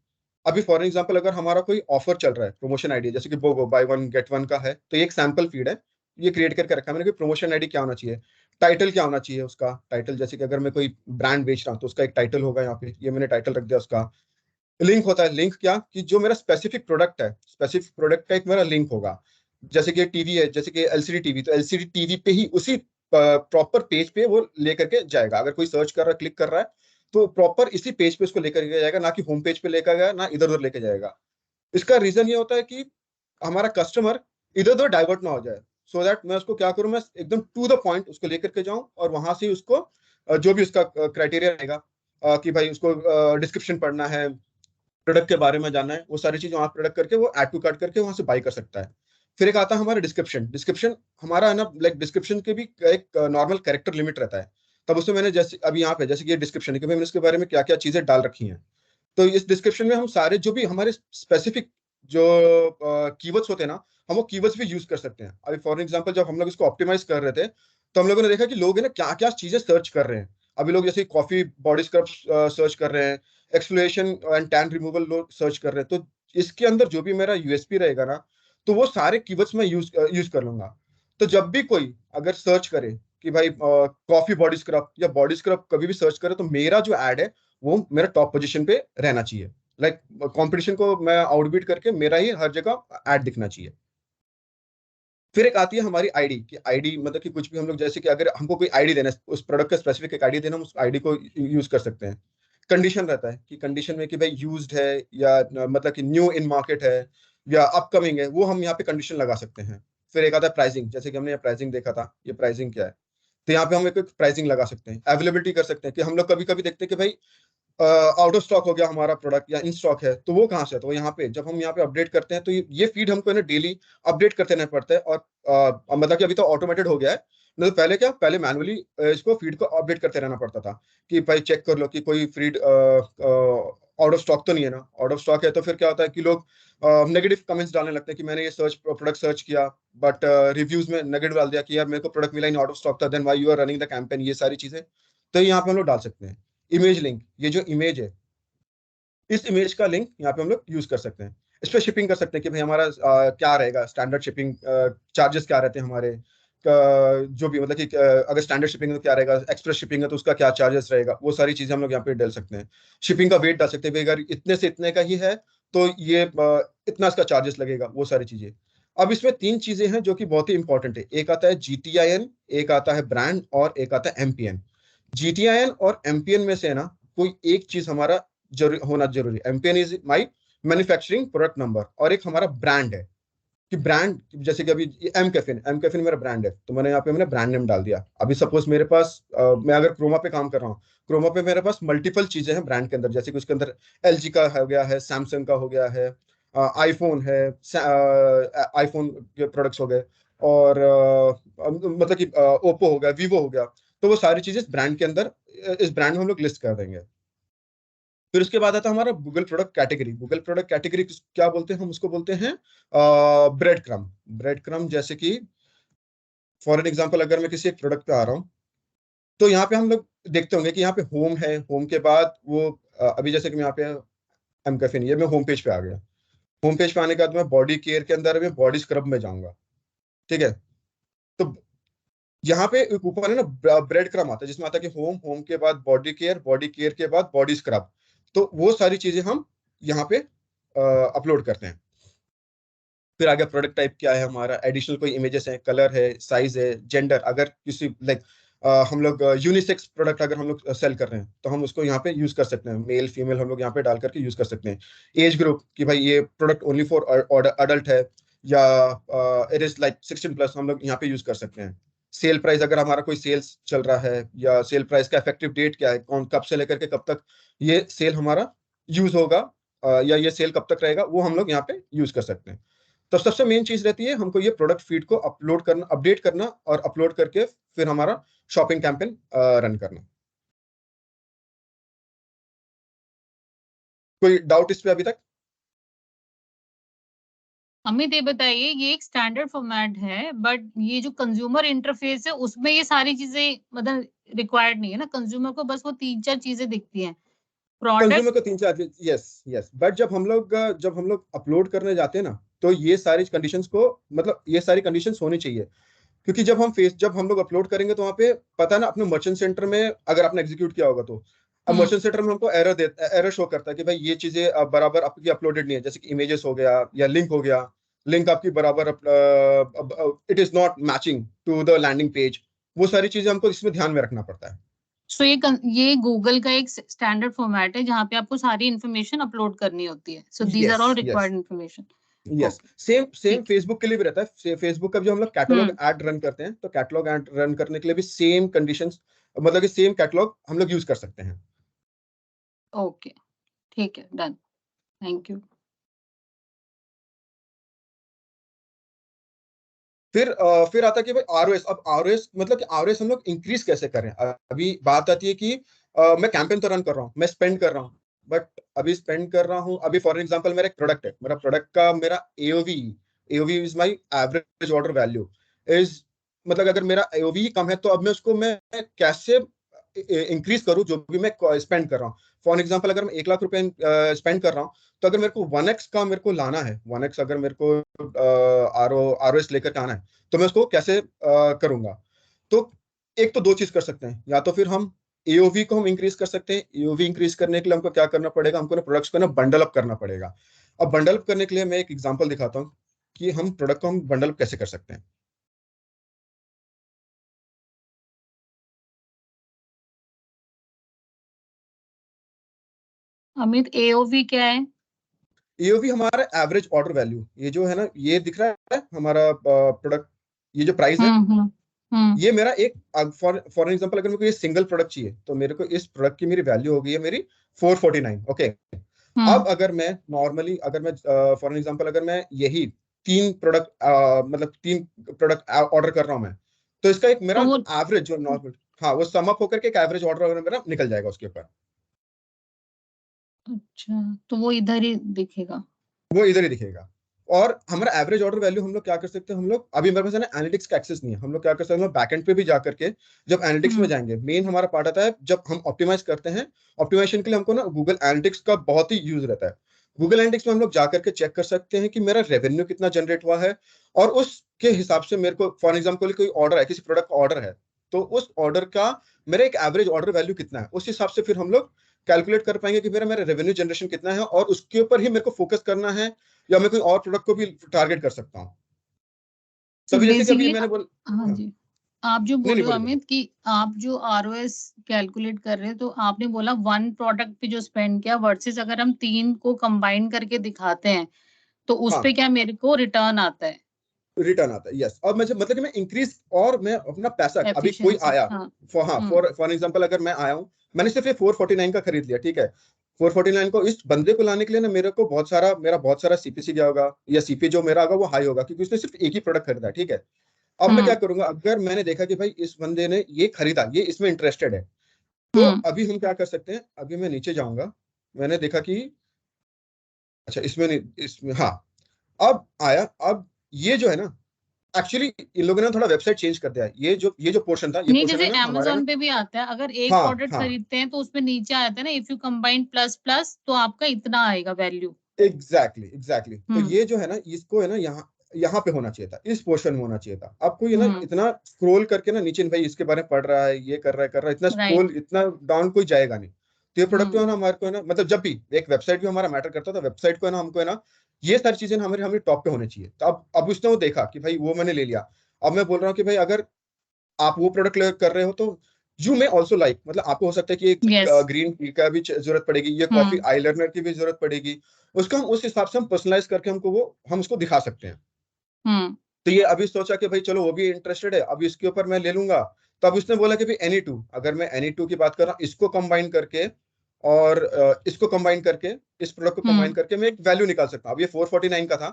अभी फॉर एग्जांपल अगर हमारा कोई ऑफर चल रहा है, प्रमोशन आईडी जैसे कि वो बाय वन गेट वन का है, तो ये एक सैंपल फीड है, ये क्रिएट करके रखा है मैंने कि प्रमोशन आईडी क्या होना चाहिए, टाइटल क्या होना चाहिए उसका, टाइटल जैसे कि अगर मैं कोई ब्रांड बेच रहा हूँ तो उसका एक टाइटल होगा, यहाँ पे ये मैंने टाइटल रख दिया। उसका लिंक होता है, लिंक क्या कि जो मेरा स्पेसिफिक प्रोडक्ट है, स्पेसिफिक प्रोडक्ट का एक मेरा लिंक होगा। जैसे कि टीवी है, जैसे कि एलसीडी टीवी, तो एलसीडी टीवी पे ही उसी प्रॉपर पेज पे वो लेकर के जाएगा। अगर कोई सर्च कर रहा है, क्लिक कर रहा है, तो प्रॉपर इसी पेज पे उसको लेकर के जाएगा, ना कि होम पेज पे लेकर गया, ना इधर उधर लेके जाएगा। इसका रीजन ये होता है कि हमारा कस्टमर इधर उधर डाइवर्ट ना हो जाए, सो दैट मैं उसको क्या करूं, मैं एकदम टू द पॉइंट उसको लेकर के जाऊं, और वहां से उसको जो भी उसका क्राइटेरिया रहेगा कि भाई उसको डिस्क्रिप्शन पढ़ना है, प्रोडक्ट के बारे में जानना है, वो सारी चीज वहां प्रोडक्ट करके वो ऐड टू कार्ट करके वहां से बाई कर सकता है। फिर एक आता है हमारा डिस्क्रिप्शन। डिस्क्रिप्शन हमारा है ना, लाइक डिस्क्रिप्शन के भी एक नॉर्मल कैरेक्टर लिमिट रहता है। तब उसमें मैंने जैसे अभी यहाँ पे जैसे कि ये डिस्क्रिप्शन है कि भाई मैंने इसके बारे में क्या क्या चीजें डाल रखी हैं, तो इस डिस्क्रिप्शन में हम सारे जो भी हमारे स्पेसिफिक जो कीवर्ड्स होते हैं ना, हम वो कीवर्ड्स भी यूज कर सकते हैं। अभी फॉर एग्जांपल जब हम लोग इसको ऑप्टिमाइज कर रहे थे, तो हम लोगों ने देखा कि लोग है ना क्या क्या चीजें सर्च कर रहे हैं। अभी लोग जैसे कॉफी बॉडी स्क्रब सर्च कर रहे हैं, एक्सफोलिएशन एंड टैन रिमूवल लोग सर्च कर रहे हैं। तो इसके अंदर जो भी मेरा यूएसपी रहेगा ना, तो वो सारे कीवर्ड्स मैं यूज कर लूंगा। तो जब भी कोई अगर सर्च करे कि भाई कॉफी बॉडी स्क्रब या बॉडी स्क्रब कभी भी सर्च करे, तो मेरा जो एड है वो मेरा टॉप पोजीशन पे रहना चाहिए। लाइक कंपटीशन को मैं आउटबीट करके मेरा ही हर जगह ऐड दिखना चाहिए। फिर एक आती है हमारी आईडी की। आईडी मतलब कि कुछ भी हम लोग जैसे कि अगर हमको कोई आईडी देना है, उस प्रोडक्ट का स्पेसिफिक एक आईडी देना, हम उस आईडी को यूज कर सकते हैं। कंडीशन रहता है कि कंडीशन में कि भाई यूज्ड है या मतलब कि न्यू इन मार्केट है या अपकमिंग है, वो हम यहाँ पे कंडीशन लगा सकते हैं। फिर एक आता है प्राइसिंग, जैसे कि हमने ये प्राइसिंग देखा था, ये प्राइसिंग क्या है, तो यहाँ पे हम एक प्राइसिंग लगा सकते हैं। अवेलेबिलिटी कर सकते हैं कि हम लोग कभी कभी देखते हैं कि भाई आउट ऑफ स्टॉक हो गया हमारा प्रोडक्ट या इन स्टॉक है, तो वो कहाँ से है, तो यहाँ पे जब हम यहाँ पे अपडेट करते हैं, तो ये फीड हमको ना डेली अपडेट करते रहना पड़ता है। और मतलब कि अभी तो ऑटोमेटेड हो गया है, नहीं तो पहले क्या, पहले मैनुअली इसको फीड को अपडेट करते रहना पड़ता था कि भाई चेक कर लो कि कोई फीड आउट ऑफ स्टॉक तो नहीं है ना। आउट ऑफ स्टॉक है तो फिर क्या होता है कि लोग नेगेटिव कमेंट्स डालने लगते हैं कि मैंने ये प्रोडक्ट सर्च किया, बट रिव्यूज में नेगेटिव डाल दिया कि यार मेरे को प्रोडक्ट मिला ही नहीं, आउट ऑफ स्टॉक था, then why you are running the campaign, ये सारी चीजें। तो यहाँ पे हम लोग डाल सकते हैं। इमेज लिंक, ये जो इमेज है, इस इमेज का लिंक यहाँ पे हम लोग यूज कर सकते हैं। इस पर शिपिंग कर सकते हैं कि भाई हमारा क्या रहेगा, स्टैंडर्ड शिपिंग चार्जेस क्या रहते हैं हमारे, जो भी मतलब कि अगर स्टैंडर्ड शिपिंग है तो क्या रहेगा, एक्सप्रेस शिपिंग है तो उसका क्या चार्जेस रहेगा, वो सारी चीजें हम लोग यहाँ पे डाल सकते हैं। शिपिंग का वेट डाल सकते हैं, भाई अगर इतने से इतने का ही है तो ये इतना इसका चार्जेस लगेगा, वो सारी चीजें। अब इसमें तीन चीजें हैं जो कि बहुत ही इंपॉर्टेंट है। एक आता है GTIN, एक आता है ब्रांड, और एक आता है MPN। GTIN और MPN में से है ना कोई एक चीज हमारा होना जरूरी। MPN is my manufacturing product number, और एक हमारा ब्रांड है कि ब्रांड, जैसे कि अभी एम कैफिन मेरा ब्रांड है, तो मैंने यहाँ पे मैंने ब्रांड नेम डाल दिया। अभी सपोज मेरे पास मैं अगर क्रोमा पे काम कर रहा हूँ, क्रोमा पे मेरे पास मल्टीपल चीजें हैं ब्रांड के अंदर, जैसे कि उसके अंदर LG का हो गया है, सैमसंग का हो गया है, आईफोन है, आईफोन के प्रोडक्ट्स हो गए, और मतलब कि ओप्पो हो गया, वीवो हो गया। तो वो सारी चीजें इस ब्रांड के अंदर, इस ब्रांड में हम लोग लिस्ट कर देंगे। फिर उसके बाद आता है हमारा Google product category. Google product category क्या बोलते हैं, हम उसको बोलते हैं ब्रेड क्रम। ब्रेड क्रम जैसे कि फॉर एन एग्जांपल अगर मैं किसी एक प्रोडक्ट पे आ रहा हूँ, तो यहाँ पे हम लोग देखते होंगे कि यहाँ पे होम है, होम के बाद वो अभी जैसे कि मैं यहाँ पे एम कैफिन, ये मैं होम पेज पे आ गया। होम पेज पे आने के बाद मैं बॉडी केयर के अंदर मैं बॉडी स्क्रब में जाऊंगा, ठीक है। तो यहाँ पे एक ऊपर है ना ब्रेड क्रम आता है, जिसमें आता है कि होम, होम के बाद बॉडी केयर, बॉडी केयर के बाद बॉडी स्क्रब। तो वो सारी चीजें हम यहाँ पे अपलोड करते हैं। फिर आगे प्रोडक्ट टाइप क्या है हमारा, एडिशनल कोई इमेजेस है, कलर है, साइज है, जेंडर, अगर किसी लाइक हम लोग यूनिसेक्स प्रोडक्ट अगर हम लोग सेल कर रहे हैं तो हम उसको यहाँ पे यूज कर सकते हैं, मेल फीमेल हम लोग यहाँ पे डाल करके यूज कर सकते हैं। एज ग्रुप कि भाई ये प्रोडक्ट ओनली फॉर अडल्ट है या इट इज लाइक 16+ हम लोग यहाँ पे यूज कर सकते हैं। सेल प्राइस अगर हमारा कोई सेल्स चल रहा है या सेल प्राइस का इफेक्टिव डेट क्या है, कौन कब से लेकर के कब तक ये सेल हमारा यूज होगा या ये सेल कब तक रहेगा, वो हम लोग यहाँ पे यूज कर सकते हैं। तो सबसे मेन चीज रहती है हमको ये प्रोडक्ट फीड को अपलोड करना, अपडेट करना और अपलोड करके फिर हमारा शॉपिंग कैंपेन रन करना। कोई डाउट इस पे अभी तक? अमित ये बताइए, ये एक स्टैंडर्ड फॉर्मेट है बट ये जो कंज्यूमर इंटरफेस है उसमें ये सारी चीजें मतलब रिक्वायर्ड नहीं है ना, कंज्यूमर को बस वो 3-4 चीजें दिखती हैं। कंज्यूमर प्रोडक्ट को 3-4, यस बट जब हम लोग अपलोड करने जाते हैं ना तो ये सारी कंडीशंस को, मतलब ये सारी कंडीशंस होनी चाहिए। क्योंकि जब हम लोग अपलोड करेंगे तो वहाँ पे पता है ना, अपने मर्चेंट सेंटर में अगर आपने एग्जीक्यूट किया होगा तो अब मर्चेंट सेंटर में हमको एरर शो करता है कि भाई ये चीजें बराबर आपकी अपलोडेड नहीं है, जैसे कि इमेजेस हो गया या लिंक हो गया, लिंक आपकी बराबर it is not matching to the landing page. वो सारी चीजें हमको इसमें ध्यान में रखना पड़ता है। सो ये गूगल का एक स्टैंडर्ड फॉर्मेट है जहाँ पे आपको सारी इन्फॉर्मेशन अपलोड करनी होती है। So these are all yes required information. Yes same ठीक। फेसबुक के लिए भी रहता है। फेसबुक का जो हम लोग कैटलॉग ऐड रन करते हैं तो कैटलॉग ऐड रन करने के लिए भी सेम कंडीशंस, मतलब कि सेम कैटलॉग हम लोग यूज कर सकते हैं। ओके, ठीक है, डन, थैंक यू। फिर आता है कि भाई आरओएस। अब आरओएस मतलब कि आरओएस हम लोग इंक्रीज कैसे करें। अभी बात आती है कि मैं कैंपेन तो रन कर रहा हूँ, मैं स्पेंड कर रहा हूँ, बट अभी स्पेंड कर रहा हूँ, अभी फॉर एग्जांपल मेरा एक प्रोडक्ट है, मेरा प्रोडक्ट का मेरा AOV is my average order value is, मतलब अगर मेरा एओवी कम है तो अब मैं कैसे इंक्रीज करूँ जो भी मैं स्पेंड कर रहा हूँ। फॉर एग्जाम्पल अगर मैं 1 लाख रुपए स्पेंड कर रहा हूँ तो अगर मेरे को 1x का मेरे को लाना है, 1x अगर मेरे को आरओएस लेकर के आना है तो मैं उसको कैसे करूंगा। तो एक तो दो चीज कर सकते हैं, या तो फिर हम एओवी को हम इंक्रीज कर सकते हैं। एओवी इंक्रीज करने के लिए हमको क्या करना पड़ेगा, हमको ना प्रोडक्ट्स को ना बंडल अप करना पड़ेगा। अब बंडल अप करने के लिए मैं एक एग्जांपल दिखाता हूँ कि हम प्रोडक्ट को हम बंडल अप कैसे कर सकते हैं। अमित, एओवी क्या है? एओवी हमारा एवरेज ऑर्डर वैल्यू, ये जो है ना, ये दिख रहा है हमारा प्रोडक्ट, ये जो प्राइस है हम्म। ये मेरा एक, फॉर एग्जांपल अगर मेरे को ये सिंगल प्रोडक्ट चाहिए तो मेरे को इस प्रोडक्ट की मेरी वैल्यू हो गई है मेरी 449। ओके, अब अगर मैं नॉर्मली, अगर मैं फॉर एग्जांपल अगर मैं यही 3 प्रोडक्ट मतलब 3 प्रोडक्ट ऑर्डर कर रहा हूं मैं, तो इसका एक मेरा तो वो एवरेज जो नॉर्मल, हाँ, वो सम अप होकर के एक एवरेज ऑर्डर मेरा निकल जाएगा उसके ऊपर। अच्छा, तो वो इधर ही दिखेगा। वो इधर ही दिखेगा। और हमारा एवरेज ऑर्डर वैल्यू हम लोग क्या कर सकते हैं, हम लोग अभी मेरे पास है ना एनालिटिक्स का एक्सेस नहीं है, हम लोग क्या कर सकते हैं, हम लोग बैकएंड पे भी जा करके जब एनालिटिक्स में जाएंगे, मेन हमारा पार्ट आता है जब हम ऑप्टिमाइज करते हैं। ऑप्टिमाइजेशन के लिए हमको ना गूगल एनालिटिक्स का बहुत ही यूज रहता है। गूगल एनालिटिक्स में हम लोग जा करके चेक कर सकते हैं कि मेरा रेवेन्यू कितना जनरेट हुआ है, और उसके हिसाब से मेरे को फॉर एग्जाम्पल कोई ऑर्डर है, किसी प्रोडक्ट का ऑर्डर है, तो उस ऑर्डर का मेरा एक एवरेज ऑर्डर वैल्यू कितना है, उस हिसाब से फिर हम लोग कैलकुलेट कर पाएंगे कि मेरा मेरा रेवेन्यू जनरेशन कितना है, और उसके ऊपर ही मेरे को फोकस करना है, या मैं कोई और प्रोडक्ट को भी टारगेट कर सकता हूँ। तभी जैसे कि अभी बेसिकली मैंने बोल, हाँ हाँ, जी, आप जो नहीं बोल नहीं रहे हो बोले बोले। अमित कि आप जो आरओएस कैलकुलेट कर रहे हो, तो आपने बोला 1 प्रोडक्ट पे जो स्पेंड किया वर्सेस अगर हम 3 को कंबाइन करके दिखाते हैं तो उस पे हाँ, क्या मेरे को रिटर्न आता है? रिटर्न आता है, यस। और मतलब कि मैं इंक्रीज, और मैं अपना पैसा, अभी कोई एफिशिएंसी, आया, हाँ। फॉर एग्जांपल अगर मैं आया हूँ, मैंने सिर्फ ये 449 का खरीद लिया, ठीक है, 449 को इस बंदे को लाने के लिए ना मेरे को मेरा बहुत सारा सीपीसी गया होगा, या सीपी जो मेरा होगा वो हाई होगा, क्योंकि उसने सिर्फ एक ही प्रोडक्ट खरीदा है, ठीक है। अब मैं क्या हम्म करूंगा, अगर मैंने देखा कि भाई इस बंदे ने ये खरीदा, ये इसमें इंटरेस्टेड है, तो हम्म अभी हम क्या कर सकते हैं, अभी मैं नीचे जाऊंगा, मैंने देखा कि अच्छा इसमें नहीं, इसमें हाँ, अब आया, अब ये जो है ना, एक्चुअली इन लोगों ने थोड़ा वेबसाइट चेंज कर दिया है, ये जो पोर्शन था, ये नहीं, पोर्शन जैसे है ना हमारा ना, अमेजोन पे भी आता है, अगर एक हाँ प्रोडक्ट हाँ, खरीदते हैं तो उसमें नीचे आता है ना, if you combine plus plus तो आपका इतना आएगा वैल्यू। एग्जैक्टली तो हम्म ये जो है ना, इसको है ना यहाँ यहाँ पे होना चाहिए था, इस पोर्शन में होना चाहिए था। आपको ये ना हम्म इतना स्क्रॉल करके ना नीचे, भाई इसके बारे में पढ़ रहा है, ये कर रहा है, इतना राइट। स्क्रॉल, इतना डाउन कोई जाएगा नहीं। तो ये प्रोडक्ट जो है हम्म ना हमारे को है ना, मतलब जब भी एक वेबसाइट भी हमारा मैटर करता था, वेबसाइट को है ना हमको है ना ये सारी चीजें हमारे हमें टॉप पे होनी चाहिए। तो अब उसने वो देखा कि भाई वो मैंने ले लिया। अब मैं बोल रहा हूँ कि भाई अगर आप वो प्रोडक्ट कर रहे हो तो यू मे ऑल्सो लाइक, मतलब आपको हो सकता है कि एक Yes. ग्रीन टी का भी जरूरत पड़ेगी, ये कॉफी आई लर्नर की भी जरूरत पड़ेगी, उसको हम उस हिसाब से हम पर्सनलाइज करके हम उसको दिखा सकते हैं। हम्म तो ये अभी सोचा कि भाई चलो वो भी इंटरेस्टेड है, अभी इसके ऊपर मैं ले लूंगा। तो अब उसने बोला कि भाई एनी टू, अगर मैं एनी टू की बात कर रहा हूँ, इसको कंबाइन करके और इसको कंबाइन करके, इस प्रोडक्ट को कंबाइन करके मैं एक वैल्यू निकाल सकता हूँ। अब ये 449 का था,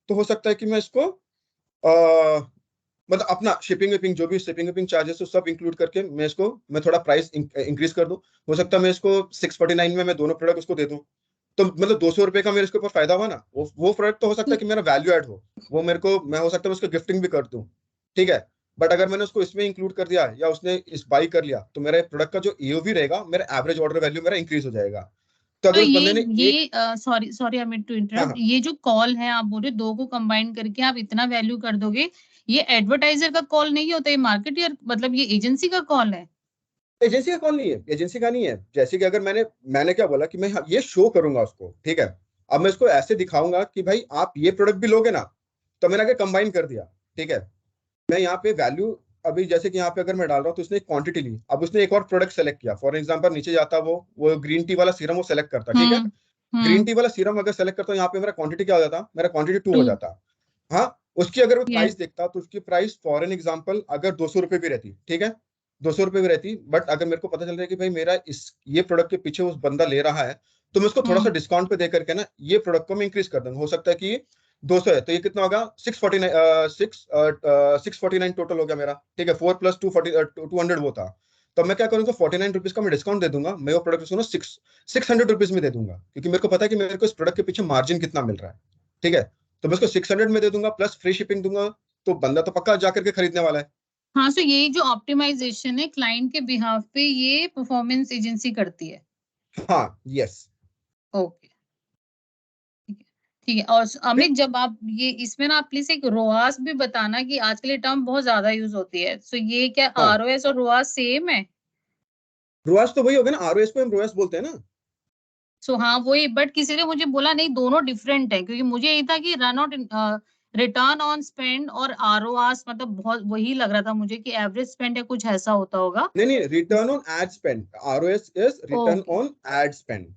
तो हो सकता है कि मैं इसको मतलब अपना शिपिंग विपिंग जो भी शिपिंग विपिंग चार्जेस सब इंक्लूड करके मैं थोड़ा प्राइस इंक्रीज कर दूं। हो सकता है मैं इसको 649 में मैं दोनों प्रोडक्ट उसको दे दूं, तो मतलब 200 रुपए का मेरे इसके ऊपर फायदा हुआ ना। वो प्रोडक्ट तो हो सकता है कि मेरा वैल्यू ऐड हो, वो मेरे को, मैं हो सकता है मैं उसको गिफ्टिंग भी कर दूं, ठीक है। बट अगर मैंने उसको इसमें इंक्लूड कर दिया या उसने इस बाई कर लिया, तो मेरे प्रोडक्ट का जो एओवी रहेगा, मेरा एवरेज ऑर्डर वैल्यू मेरा इंक्रीज हो जाएगा। तो तो अगर उस बंदे ने एक, ये सॉरी सॉरी अमित टू हाँ इंटरप्ट, हाँ, ये जो कॉल है आप बोल रहे हो, दो को कंबाइन करके आप इतना वैल्यू कर दोगे, ये एडवर्टाइजर का कॉल नहीं होता, ये मार्केटियर मतलब ये एजेंसी का कॉल है। एजेंसी का कॉल नहीं है, एजेंसी का नहीं है। जैसे कि अगर मैंने क्या बोला कि मैं ये शो करूंगा उसको, ठीक है। अब मैं इसको ऐसे दिखाऊंगा कि भाई आप ये प्रोडक्ट भी लोगे ना, तो मैंने आगे कंबाइन कर दिया, ठीक है। मैं यहाँ पे वैल्यू, अभी जैसे कि यहाँ पे अगर मैं डाल रहा हूँ, तो उसने एक क्वांटिटी ली, अब उसने एक और प्रोडक्ट सेलेक्ट किया। फॉर एग्जांपल नीचे जाता वो ग्रीन टी वाला सीरम वो सेलेक्ट करता, ठीक है। ग्रीन हम्म टी वाला सीरम अगर सेलेक्ट करता हूँ, यहाँ पे मेरा क्वांटिटी क्या हो जाता, मेरा क्वांटिटी 2 टू हो जाता। हाँ, उसकी अगर मैं यस प्राइस देखता तो उसकी प्राइस फॉर एन एग्जाम्पल अगर 200 रुपए भी रहती, ठीक है, 200 रुपए भी रहती, बट अगर मेरे को पता चल रहा है कि भाई मेरा ये प्रोडक्ट के पीछे उस बंदा ले रहा है, तो मैं उसको थोड़ा सा डिस्काउंट पे दे करके ना ये प्रोडक्ट को मैं इंक्रीज कर दूंगा। हो सकता है कि 200 है तो ये कितना होगा, 649 टोटल हो गया मेरा, ठीक है। 4 + 200 वो था। तब मैं क्या करूंगा, 49 रुपीज का मैं डिस्काउंट दे दूंगा, मैं वो प्रोडक्ट उसको ना 600 रुपीज में दे दूंगा, क्योंकि मेरे को पता है कि मेरे को इस प्रोडक्ट के पीछे मार्जिन कितना मिल रहा है, ठीक है। तो मैं उसको 600 में दे दूंगा प्लस फ्री शिपिंग दूंगा, तो बंदा तो पक्का जाकर के खरीदने वाला है। हाँ, सो ये जो ऑप्टिमाइजेशन है क्लाइंट के बिहाफ पे ये परफॉर्मेंस एजेंसी करती है। हाँ, यस। ओके, ठीक है ठीक है। और अमित, जब आप ये इसमें ना आप प्लीज एक रोआस भी बताना, कि आजकल ये टर्म बहुत ज्यादा यूज होती है, सो ये क्या हाँ, आरओएस और रोआस सेम है? रोआस तो वही हो गया ना, आरओएस को हम रोआस बोलते हैं ना। सो हाँ वही, बट किसी ने मुझे बोला नहीं दोनों डिफरेंट है, क्योंकि मुझे ये था कि run out return on spend और आरओआस मतलब बहुत वही लग रहा था मुझे कि एवरेज स्पेंड या कुछ ऐसा होता होगा। नहीं नहीं, return on ad spend, ROS is return okay on ad spend.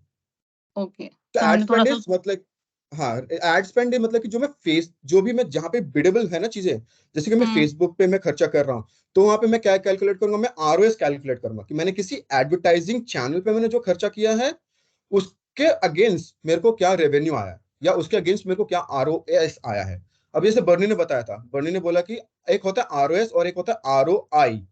Okay, तो तो एड मैंने थोड़ा स्पेंड सा इज मतलब, हाँ, एड स्पेंड मतलब कि जो भी मैं जहाँ पे बिडेबल है ना चीजें, जैसे कि मैं हम्म फेसबुक पे मैं खर्चा कर रहा हूँ, तो वहां पे मैं क्या कैलकुलेट करूंगा, मैं आरओएस कैलकुलेट करूंगा कि मैंने किसी एडवर्टाइजिंग चैनल पे मैंने जो खर्चा किया है, उसके अगेंस्ट मेरे को क्या रेवेन्यू आया, या उसके अगेंस्ट मेरे को क्या आरओएस आया है। अब जैसे बर्नी ने बताया था, बर्नी ने बोला कि एक होता है आरओएस और एक होता है आरओआई।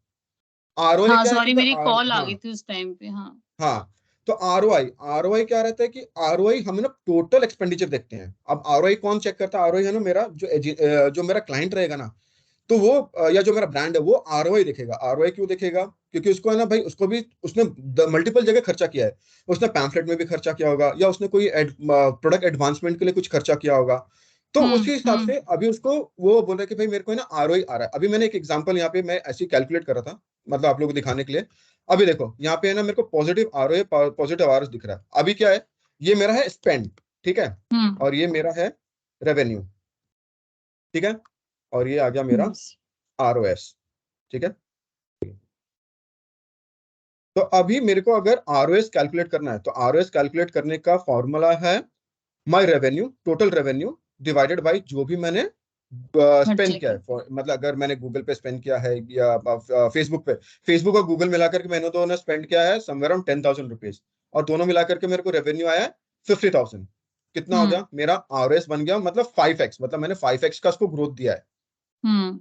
आरओआई हाँ क्या है कि सॉरी मेरी भाई कॉल आ हाँ गई थी उस टाइम पे। हाँ हाँ, तो आरओआई, आरओआई क्या रहता है कि आरओआई हम ना टोटल एक्सपेंडिचर देखते हैं। अब आरओआई कौन चेक करता है, आरओआई है ना मेरा जो मेरा क्लाइंट रहेगा ना, तो वो या जो मेरा ब्रांड है वो आरओआई देखेगा। आरओआई क्यों देखेगा, क्योंकि उसको है ना भाई, उसको भी उसने मल्टीपल जगह खर्चा किया है। उसने पैम्फलेट में भी खर्चा किया होगा, या उसने कोई प्रोडक्ट एडवांसमेंट के लिए कुछ खर्चा किया होगा। तो उसी हिसाब हम्म से अभी उसको वो बोल रहा है कि भाई मेरे को है ना आरओआई आ रहा है। अभी मैंने एक एग्जांपल यहाँ पे मैं ऐसे कैलकुलेट कर रहा था, मतलब आप लोगों को दिखाने के लिए। अभी देखो यहाँ पे है ना, मेरे को पॉजिटिव आरओआई पॉजिटिव आरओएस दिख रहा है। अभी क्या है, ये मेरा है स्पेंड, ठीक है, हम्म और ये मेरा है रेवेन्यू, ठीक है, और ये आ गया मेरा yes. आरओएस, ठीक है। तो अभी मेरे को अगर आरओएस कैलकुलेट करना है, तो आरओएस कैलकुलेट करने का फॉर्मूला है my revenue, total revenue divided by जो भी मैंने खर्चे स्पेंड किया के है। मतलब अगर मैंने गूगल पे स्पेंड किया है या फेसबुक पे, फेसबुक और गूगल मिलाकर के मैंने दोनों स्पेंड किया है समवेयर अराउंड 10,000 रुपीज, और दोनों मिलाकर के मेरे को रेवेन्यू आया है 50,000। कितना हो हम्म गया मेरा आरओएस, बन गया मतलब 5x, मतलब मैंने 5x का उसको ग्रोथ दिया है। हम्म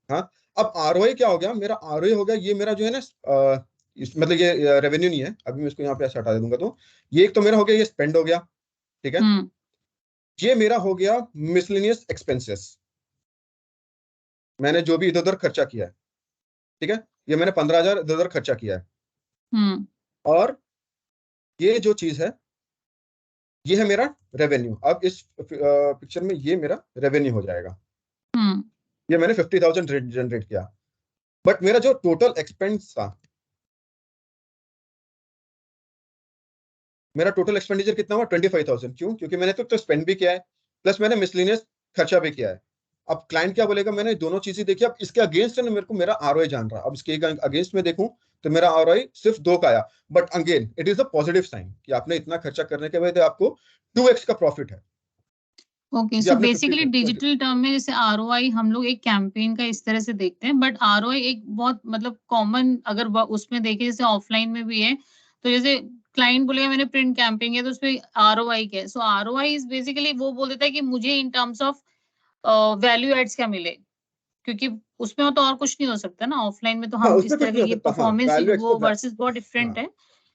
हाँ, अब आरओआई क्या हो गया, मेरा आरओआई हो गया, ये मेरा जो है ना मतलब ये रेवेन्यू नहीं है, अभी मैं इसको यहाँ पे ऐसे हटा दे दूंगा, तो ये एक तो मेरा हो गया, ये स्पेंड हो गया, ठीक है। हम्म ये मेरा हो गया मिसलेनियस एक्सपेंसेस, मैंने जो भी इधर उधर खर्चा किया है, ठीक है। ये मैंने 15,000 इधर उधर खर्चा किया है। हम्म और ये जो चीज है, ये है मेरा रेवेन्यू। अब इस पिक्चर में ये मेरा रेवेन्यू हो जाएगा। हम्म ये मैंने 50,000 जनरेट किया, बट मेरा जो टोटल एक्सपेंस था, मेरा टोटल एक्सपेंडिचर कितना हुआ 25,000। क्यों, क्योंकि मैंने तो स्पेंड भी किया है, प्लस मैंने मिसलिनियस खर्चा भी किया है। अब क्लाइंट क्या बोलेगा, मैंने दोनों चीजें देखी, अब इसके अगेंस्ट है ना, मेरे को मेरा आरओआई जान रहा, अब इसके अगेंस्ट में देखूं तो मेरा आरओआई सिर्फ 2 का आया, but again it is a positive sign कि आपने इतना खर्चा करने के बाद आपको 2x का प्रॉफिट है। ओके, जी सो आपने बेसिकली 50 डिजिटल टर्म में जैसे आरओआई हम लोग एक कैंपेन का इस तरह से देखते हैं, बट आरओआई एक बहुत मतलब कॉमन अगर उसमें देखें जैसे ऑफलाइन में भी है, तो जैसे क्लाइंट बोलेगा मैंने प्रिंट कैंपेन किया तो उसपे आरओआई क्या है, सो आरओआई इज बेसिकली वो बोल देता है कि मुझे in terms of value adds क्या मिले, क्योंकि उसमें तो और कुछ नहीं हो सकता ना, ऑफलाइन में तो हाँ हम उसमें इस कुछ तरह का नहीं हो ये सकता, हाँ परफॉर्मेंस वैल्यू एक्स वो तो वर्सेस बहुत डिफरेंट हाँ है।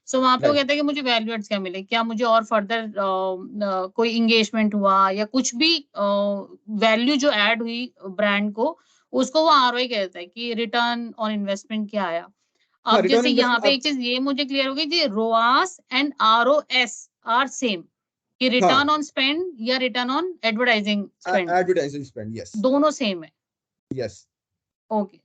सो वहां पे वो राइट कहता है कि मुझे वैल्यू एड्स क्या मिले, क्या मुझे और फर्दर कोई इंगेजमेंट हुआ या कुछ भी वैल्यू जो ऐड हुई ब्रांड को, उसको वो आरओआई कहता है कि रिटर्न ऑन इन्वेस्टमेंट क्या आया। हाँ अब रिटर्न जैसे यहाँ इन्वेस्टमेंट पे अब एक चीज ये मुझे क्लियर हो गई जी, ROAS and ROS are same, कि हाँ रिटर्न ऑन स्पेंड या return on advertising spend, advertising spend, yes दोनों सेम है। यस। ओके,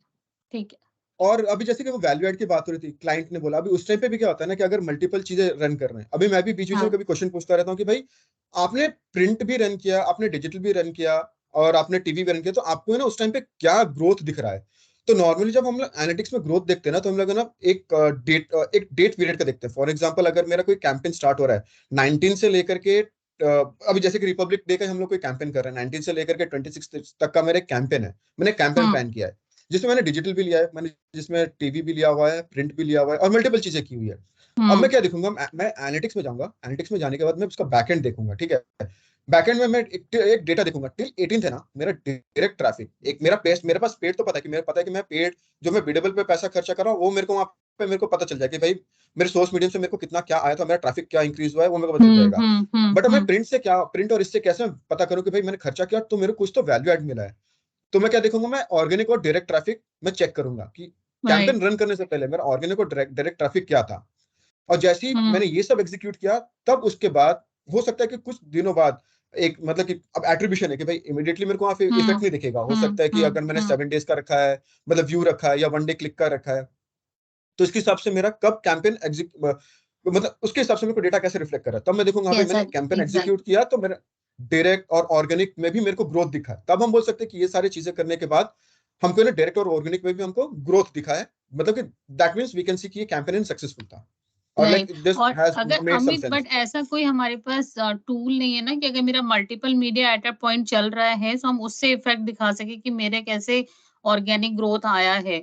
ठीक है। और अभी जैसे कि वो वैल्यू एड की बात हो रही थी, क्लाइंट ने बोला, अभी उस टाइम पे भी क्या होता है ना कि अगर मल्टीपल चीजें रन कर रहे हैं, अभी मैं भी बीच बीच में हाँ कभी क्वेश्चन पूछता रहता हूँ कि भाई आपने प्रिंट भी रन किया, आपने डिजिटल भी रन किया और आपने टीवी भी रन किया, तो आपको है ना उस टाइम पे क्या ग्रोथ दिख रहा है। तो नॉर्मली जब हम लोग एनालिटिक्स में ग्रोथ देखते हैं ना, तो हम लोग है ना एक डेट पीरियड का देखते हैं। फॉर एग्जांपल अगर मेरा कोई कैंपेन स्टार्ट हो रहा है 19 से लेकर के अभी जैसे कि रिपब्लिक डे का हम लोग कोई कैंपेन कर रहे हैं, 19 से लेकर के 26 तक का मेरा एक कैंपेन है, मैंने कैंपेन प्लान किया है जिसमें मैंने डिजिटल भी लिया है, मैंने जिसमें टीवी भी लिया हुआ है, प्रिंट भी लिया हुआ है और मल्टीपल चीजें की हुई है। अब मैं क्या देखूंगा, मैं एनालिटिक्स में जाऊंगा, एनालिटिक्स में जाने के बाद मैं उसका बैकएंड देखूंगा, ठीक है। बैकएंड में मैं एक डेटा देखूंगा टिल 18 है ना, मेरा डायरेक्ट ट्रैफिक, एक मेरा पेज, मेरे पास पेड तो पता है कि मेरे पता है कि मैं पेड जो मैं बिडेबल पे पैसा खर्चा कर रहा हूँ वो मेरे को वहां पे मेरे को पता चल जाए कि भाई मेरे सोर्स मीडियम से मेरे को कितना क्या आया था, मेरा ट्रैफिक क्या इंक्रीज हुआ है वो मेरे को पता चल जाएगा। बट मैं प्रिंट से क्या, प्रिंट और इससे कैसे पता करूं कि भाई मैंने खर्चा किया तो मेरे को कुछ तो वैल्यू एड मिला है। तो मैं क्या देखूंगा, मैं ऑर्गेनिक और डायरेक्ट ट्रैफिक मैं चेक करूंगा कि कैंपेन राइट। रन करने से पहले मेरा ऑर्गेनिक और डायरेक्ट ट्रैफिक क्या था। और जैसे ही मैंने ये सब एग्जीक्यूट किया, तब उसके बाद हो सकता है कि कुछ दिनों बाद एक मतलब कि अब एट्रीब्यूशन है कि भाई इमीडिएटली मेरे को वहां पे इफेक्ट नहीं दिखेगा, हो सकता है कि अगर मैंने 7 डेज का रखा है, मतलब व्यू रखा है या 1 डे क्लिक का रखा है, तो इसके हिसाब से मेरा कब कैंपेन मतलब उसके हिसाब से मेरे को डेटा कैसे रिफ्लेक्ट कर रहा है, तब मैं देखूंगा भाई यस मैंने कैंपेन एग्जैक्ट। एग्जीक्यूट किया तो मेरा डायरेक्ट और ऑर्गेनिक में भी मेरे को ग्रोथ दिखा है। तब हम बोल सकते हैं कि ये सारी चीजें करने के बाद हमको ना डायरेक्ट और ऑर्गेनिक में भी हमको ग्रोथ दिखा है, मतलब कि that means we can see कि ये कैंपेन सक्सेसफुल था और लाइक राइट। दिस और हैज अगर made some Amit, sense. But ऐसा कोई हमारे पास टूल नहीं है ना कि अगर मेरा multiple media at a point चल रहा है तो हम उससे इफेक्ट दिखा सके कि मेरे कैसे ऑर्गेनिक ग्रोथ आया है।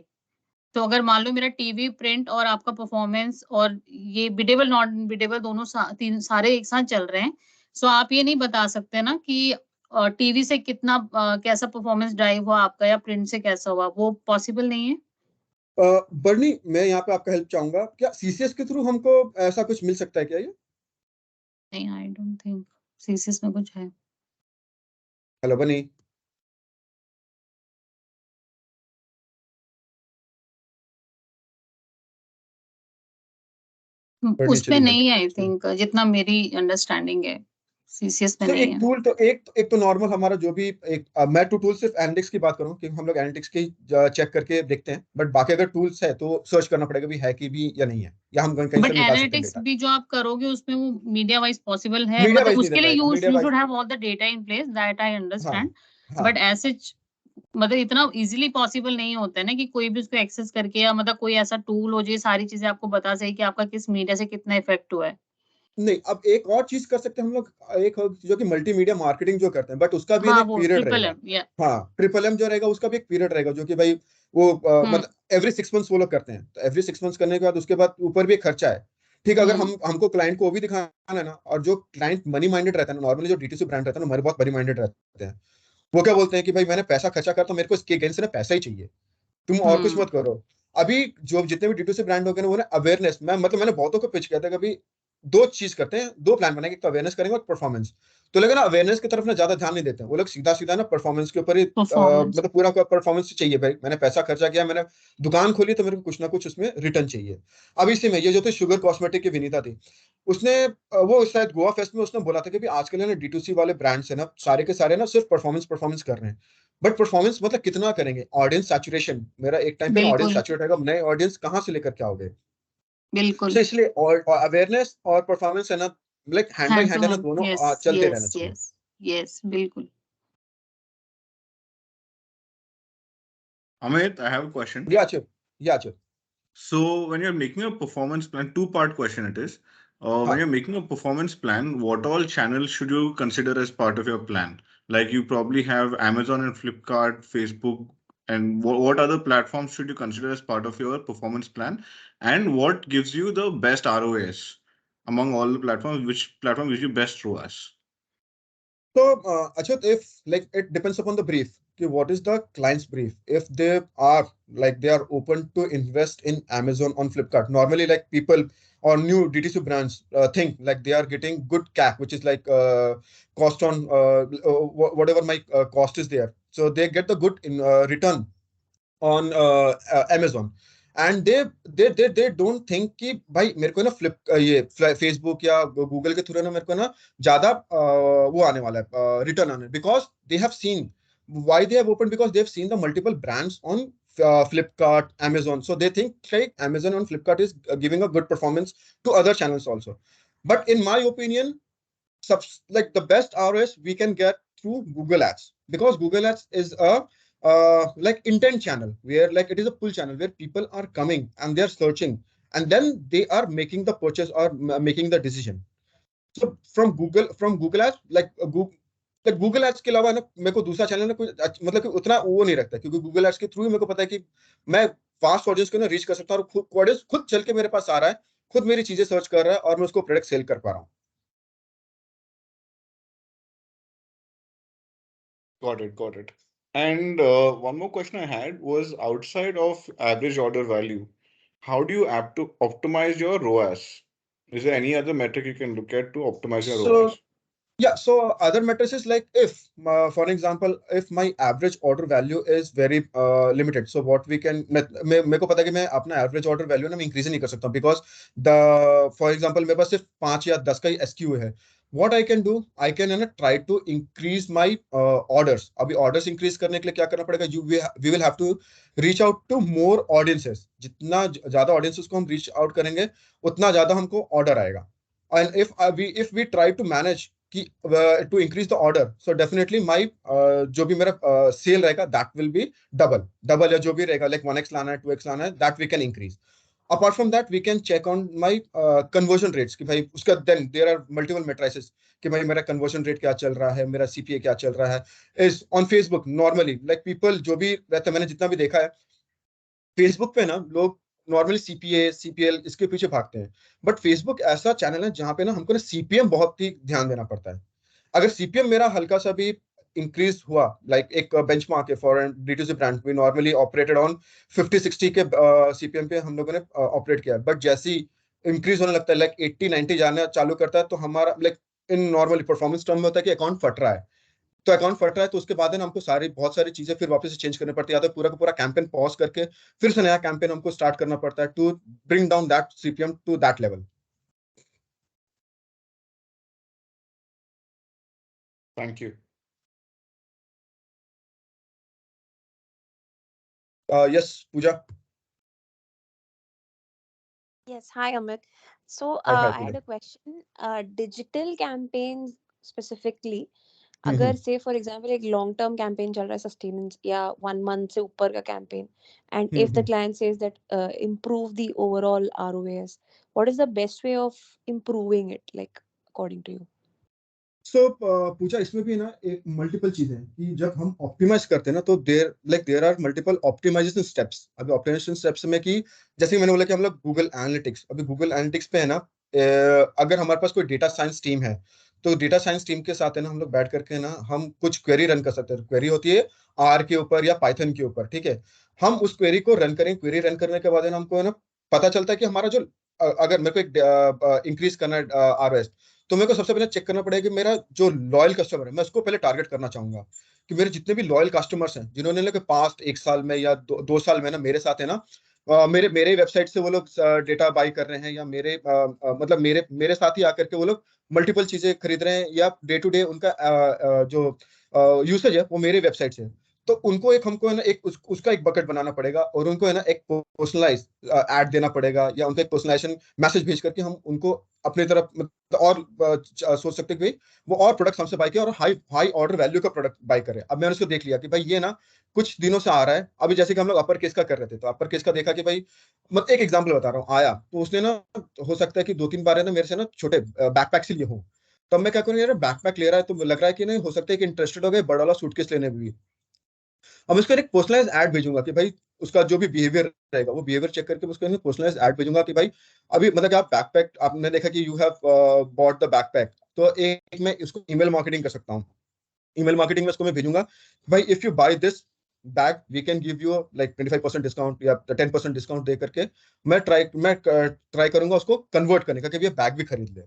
तो अगर मान लो मेरा टीवी, प्रिंट और आपका परफॉर्मेंस और ये बिडेबल नॉन बिडेबल दोनों तीन सारे एक साथ चल रहे हैं, सो आप ये नहीं बता सकते ना कि टीवी से कितना कैसा परफॉर्मेंस ड्राइव हुआ आपका या प्रिंट से कैसा हुआ, वो पॉसिबल नहीं है। बर्नी मैं यहाँ पे आपका हेल्प चाहूंगा, क्या सीसीएस के थ्रू हमको ऐसा कुछ मिल सकता है क्या ये? नहीं, आई डोंट थिंक सीसीएस में कुछ है। हेलो बनी। बर्नी उसमें चली गई। नहीं है, आई थिंक जितना मेरी अंडरस्टैंडिंग है सीसीएस में तो नहीं एक है। टूल तो एक तो नॉर्मल हमारा जो भी एक मैं टू टूल सिर्फ एनालिटिक्स की बात करूं कि हम लोग एनालिटिक्स की चेक करके देखते हैं, बट बाकी अगर टूल्स है तो सर्च करना पड़ेगा भी है कि भी या नहीं है, या हम कहीं से बट निकाल सकते हैं एनालिटिक्स डेटा। भी जो आप करोगे उसमें वो मीडिया वाइज पॉसिबल है, मीडिया मतलब वाइज नहीं दे उसके लिए पाएगा, you media you wise. Should have all the data in place, that I हाँ अंडरस्टैंड। हाँ बट ऐसे मतलब इतना इजीली पॉसिबल नहीं होता है ना कि कोई भी उसको एक्सेस करके या मतलब कोई ऐसा टूल हो जो ये सारी चीजें आपको बता सके कि आपका किस मीडिया से कितना इफेक्ट हुआ है। नहीं, अब एक और चीज कर सकते हैं हम लोग, एक जो कि मल्टीमीडिया मार्केटिंग जो करते हैं, बट उसका भी हाँ एक वो पीरियड ट्रिपल रहेगा। एम या। हाँ ट्रिपल एम जो रहेगा उसका भी एक पीरियड रहेगा, जो कि भाई वो हम्म मतलब एवरी 6 मंथ्स वो लोग करते हैं, तो एवरी 6 मंथ्स करने के बाद उसके बाद ऊपर भी एक खर्चा है। ठीक है, अगर हम्म हमको क्लाइंट को वो भी दिखाना है ना, और जो क्लाइंट मनी माइंडेड रहता है ना, नॉर्मली जो डीटीसी ब्रांड रहता है ना, हमारे बहुत मनी माइंडेड रहते हैं। वो क्या बोलते हैं कि भाई मैंने पैसा खर्चा कर तो मेरे को इसके गेन से ना पैसा ही चाहिए, तुम और कुछ हम्म मत करो। अभी जो जितने भी D2C ब्रांड हो गए ना, वो ना अवेयरनेस, मैं मतलब मैंने बहुतों को पिच किया था, कभी दो चीज करते हैं, दो प्लान बनाएंगे, एक तो अवेयरनेस करेंगे और परफॉर्मेंस। तो लेकिन ना अवेयरनेस की तरफ ना ज्यादा ध्यान नहीं देते हैं वो लोग, सीधा सीधा ना परफॉर्मेंस के ऊपर ही परफॉर्मेंस। मतलब पूरा परफॉर्मेंस चाहिए भाई, मैंने पैसा खर्चा किया, मैंने दुकान खोली तो मेरे को कुछ ना कुछ उसमें रिटर्न चाहिए। अब इसी में ये जो थे शुगर कॉस्मेटिक की विनीता थी, उसने वो शायद गोवा फेस्ट में उसने बोला था कि भी आजकल है ना D2C वाले ब्रांड्स है ना, सारे के सारे ना सिर्फ परफॉर्मेंस परफॉर्मेंस कर रहे हैं। बट परफॉर्मेंस मतलब कितना करेंगे, ऑडियंस सैचुरेशन, मेरा एक टाइम पे ऑडियंस बिल्कुल सैचुरेट रहेगा, नए ऑडियंस कहाँ से लेकर क्या होगे। बिल्कुल। तो इसलिए अवेयरनेस और परफॉर्मेंस है ना, like hand by hand to hand है ना, हैंड, दोनों यस चलते रहना यस चाहिए। यस यस बिल्कुल। Amit, I have a question. Yeah, Achyut. Yeah, Achyut. So when you're making a performance plan, two-part question it is. When Huh. you're making a performance plan, what all channels should you consider as part of your plan? Like you probably have Amazon and Flipkart, Facebook, and what other platforms should you consider as part of your performance plan? And what gives you the best ROAS among all the platforms? Which platform gives you best ROAS? So, Achyut, if like it depends upon the brief. Okay, what is the client's brief? If they are like they are open to invest in Amazon on Flipkart, normally like people or new DTC brands think like they are getting good CAC, which is like cost on whatever my cost is there. So they get the good in return on Amazon. And they don't think कि भाई मेरे को ना ये Facebook या Google के through ना मेरे को ना ज्यादा वो आने वाला है रिटर्न आने because they have seen why they have opened because they've seen the multiple brands on Flipkart, Amazon. So they think like Amazon and Flipkart is giving a good performance to other channels also. But in my opinion, like the best ROS we can get through Google Ads because Google Ads is a like intent channel where like it is a pull channel where people are coming and they are searching and then they are making the purchase or making the decision. So from Google Ads like Google Ads के अलावा ना मेरे को दूसरा channel ना कोई मतलब कि उतना वो नहीं रखता क्योंकि Google Ads के थ्रू मेरे को पता है कि मैं फास्ट ऑडियंस को ना रीच कर सकता हूँ और खुद ऑडियंस खुद चल के मेरे पास आ रहा है खुद मेरी चीजें सर्च कर रहा है और मैं उसको प्रोडक्ट सेल कर पा रहा हूँ. Got it. And one more question I had was outside of average order value, how do you have to optimize your ROAS? Is there any other metric you can look at to optimize your So ROAS? yeah, so other metrics is like if, for example, if my average order value is very limited, so what we can, मेरे को पता है कि मैं अपना average order value ना मैं increase नहीं कर सकता हूँ because for example मेरे पास सिर्फ 5 या 10 का ही SKU है. What I can do, I can है ना try to increase my orders. अभी orders increase करने के लिए क्या करना पड़ेगा? We will have to reach out to more audiences. जितना ज्यादा audiences को हम reach out करेंगे, उतना ज्यादा हमको order आएगा. And if we try to manage कि to increase the order, so definitely my जो भी मेरा sale रहेगा that will be double या जो भी रहेगा like 1x लाना है 2x लाना है that we can increase. Apart from that we can check on my conversion rates कि भाई उसका then there are multiple matrices कि भाई मेरा conversion rate क्या चल रहा है मेरा CPA क्या चल रहा है is on Facebook normally like people जो भी रहता है मैंने जितना भी देखा है फेसबुक पे ना लोग नॉर्मली सीपीएल इसके पीछे भागते हैं बट फेसबुक ऐसा चैनल है जहां पे ना हमको ना सीपीएम बहुत ही ध्यान देना पड़ता है. अगर सीपीएम मेरा हल्का सा भी इंक्रीज हुआ लाइक एक बेंचमार्क है for D2C brand we normally operated on 50-60 के सीपीएम पे हम लोगों ने ऑपरेट किया बट जैसे ही इंक्रीज होने लगता है लाइक 80-90 जाना चालू करता है तो हमारा like in normally performance term में होता है कि अकाउंट फट रहा है. तो अकाउंट फट रहा है तो उसके बाद हमको बहुत सारी चीजें फिर वापस से चेंज करनी पड़ती है या तो पूरा का पूरा कैंपेन पॉज करके फिर से नया कैंपेन हमको स्टार्ट करना पड़ता है to bring down that CPM to that level. Thank you. Yes, Pooja. Yes, hi Amit. So Hi, I Pooja. had a question. Digital campaigns specifically, हम्म, अगर से फॉर एग्जांपल एक लॉन्ग टर्म कैंपेन चल रहा है sustenance या 1 month से ऊपर का campaign and if the client says that improve the overall ROAS, what is the best way of improving it, like according to you? सो पूछा इसमें भी ना एक मल्टीपल चीजें हैं कि जब हम ऑप्टिमाइज करते हैं ना तो there are multiple optimization steps. अभी ऑप्टिमाइजेशन स्टेप्स में कि जैसे मैंने बोला कि हम लोग गूगल एनालिटिक्स अभी गूगल एनालिटिक्स पे है ना अगर हमारे पास कोई डेटा साइंस टीम है तो डेटा साइंस टीम के साथ है ना हम लोग बैठ करके ना हम कुछ क्वेरी रन कर सकते हैं. क्वेरी होती है आर के ऊपर या पाइथन के ऊपर. ठीक है, हम उस क्वेरी को रन करें. क्वेरी रन करने के बाद है ना हमको है ना पता चलता है कि हमारा जो अगर मेरे को एक इंक्रीज करना है ROS तो मेरे को सबसे पहले चेक करना पड़ेगा कि मेरा जो लॉयल कस्टमर है मैं उसको पहले टारगेट करना चाहूंगा कि मेरे जितने भी लॉयल कस्टमर्स हैं जिन्होंने लगे पास्ट 1 साल में या 2 साल में ना मेरे साथ है ना मेरे वेबसाइट से वो लोग डेटा बाई कर रहे हैं या मतलब मेरे साथ ही आकर के वो लोग मल्टीपल चीजें खरीद रहे हैं या डे टू डे उनका जो यूसेज है वो मेरे वेबसाइट से. तो उनको एक हमको है ना एक उसका एक बकेट बनाना पड़ेगा और उनको है ना एक पर्सनलाइज ऐड देना पड़ेगा या उनको एक पर्सनलाइजेशन मैसेज भेज करके हम उनको अपनी तरफ मतलब और सोच सकते हैं कि भाई वो और प्रोडक्ट हमसे बाय करें और हाई हाई ऑर्डर वैल्यू का प्रोडक्ट बाय करें। अब मैंने उसको देख लिया कि भाई ये ना कुछ दिनों से आ रहा है। अभी जैसे कि हम लोग अपर केस का कर रहे थे तो अपर केस का देखा कि भाई मतलब एक एग्जाम्पल बता रहा हूँ, आया तो उसने ना हो सकता है कि 2-3 बार है ना मेरे से ना छोटे बैकपैक से लिए हूँ। तब मैं क्या करूँ यार, बैकपैक ले रहा है तो लग रहा है कि नहीं हो सकता है कि इंटरेस्टेड हो गए बड़ा वाला सूटकेस लेने में भी। अब उसको एक पर्सनलाइज ऐड भेजूंगा कि भाई उसका जो भी बिहेवियर रहेगा वो बिहेवियर चेक करके उसको पर्सनलाइज ऐड भेजूंगा कि भाई अभी मतलब कि आप बैकपैक आपने देखा कि you have bought the backpack, तो एक मैं इसको ईमेल मार्केटिंग कर सकता हूँ। ईमेल मार्केटिंग में इसको मैं भेजूंगा भाई if you buy this bag we can give you like 25% discount या 10% डिस्काउंट दे करके मैं ट्राई करूंगा उसको कन्वर्ट करने का कि ये बैग भी खरीद ले।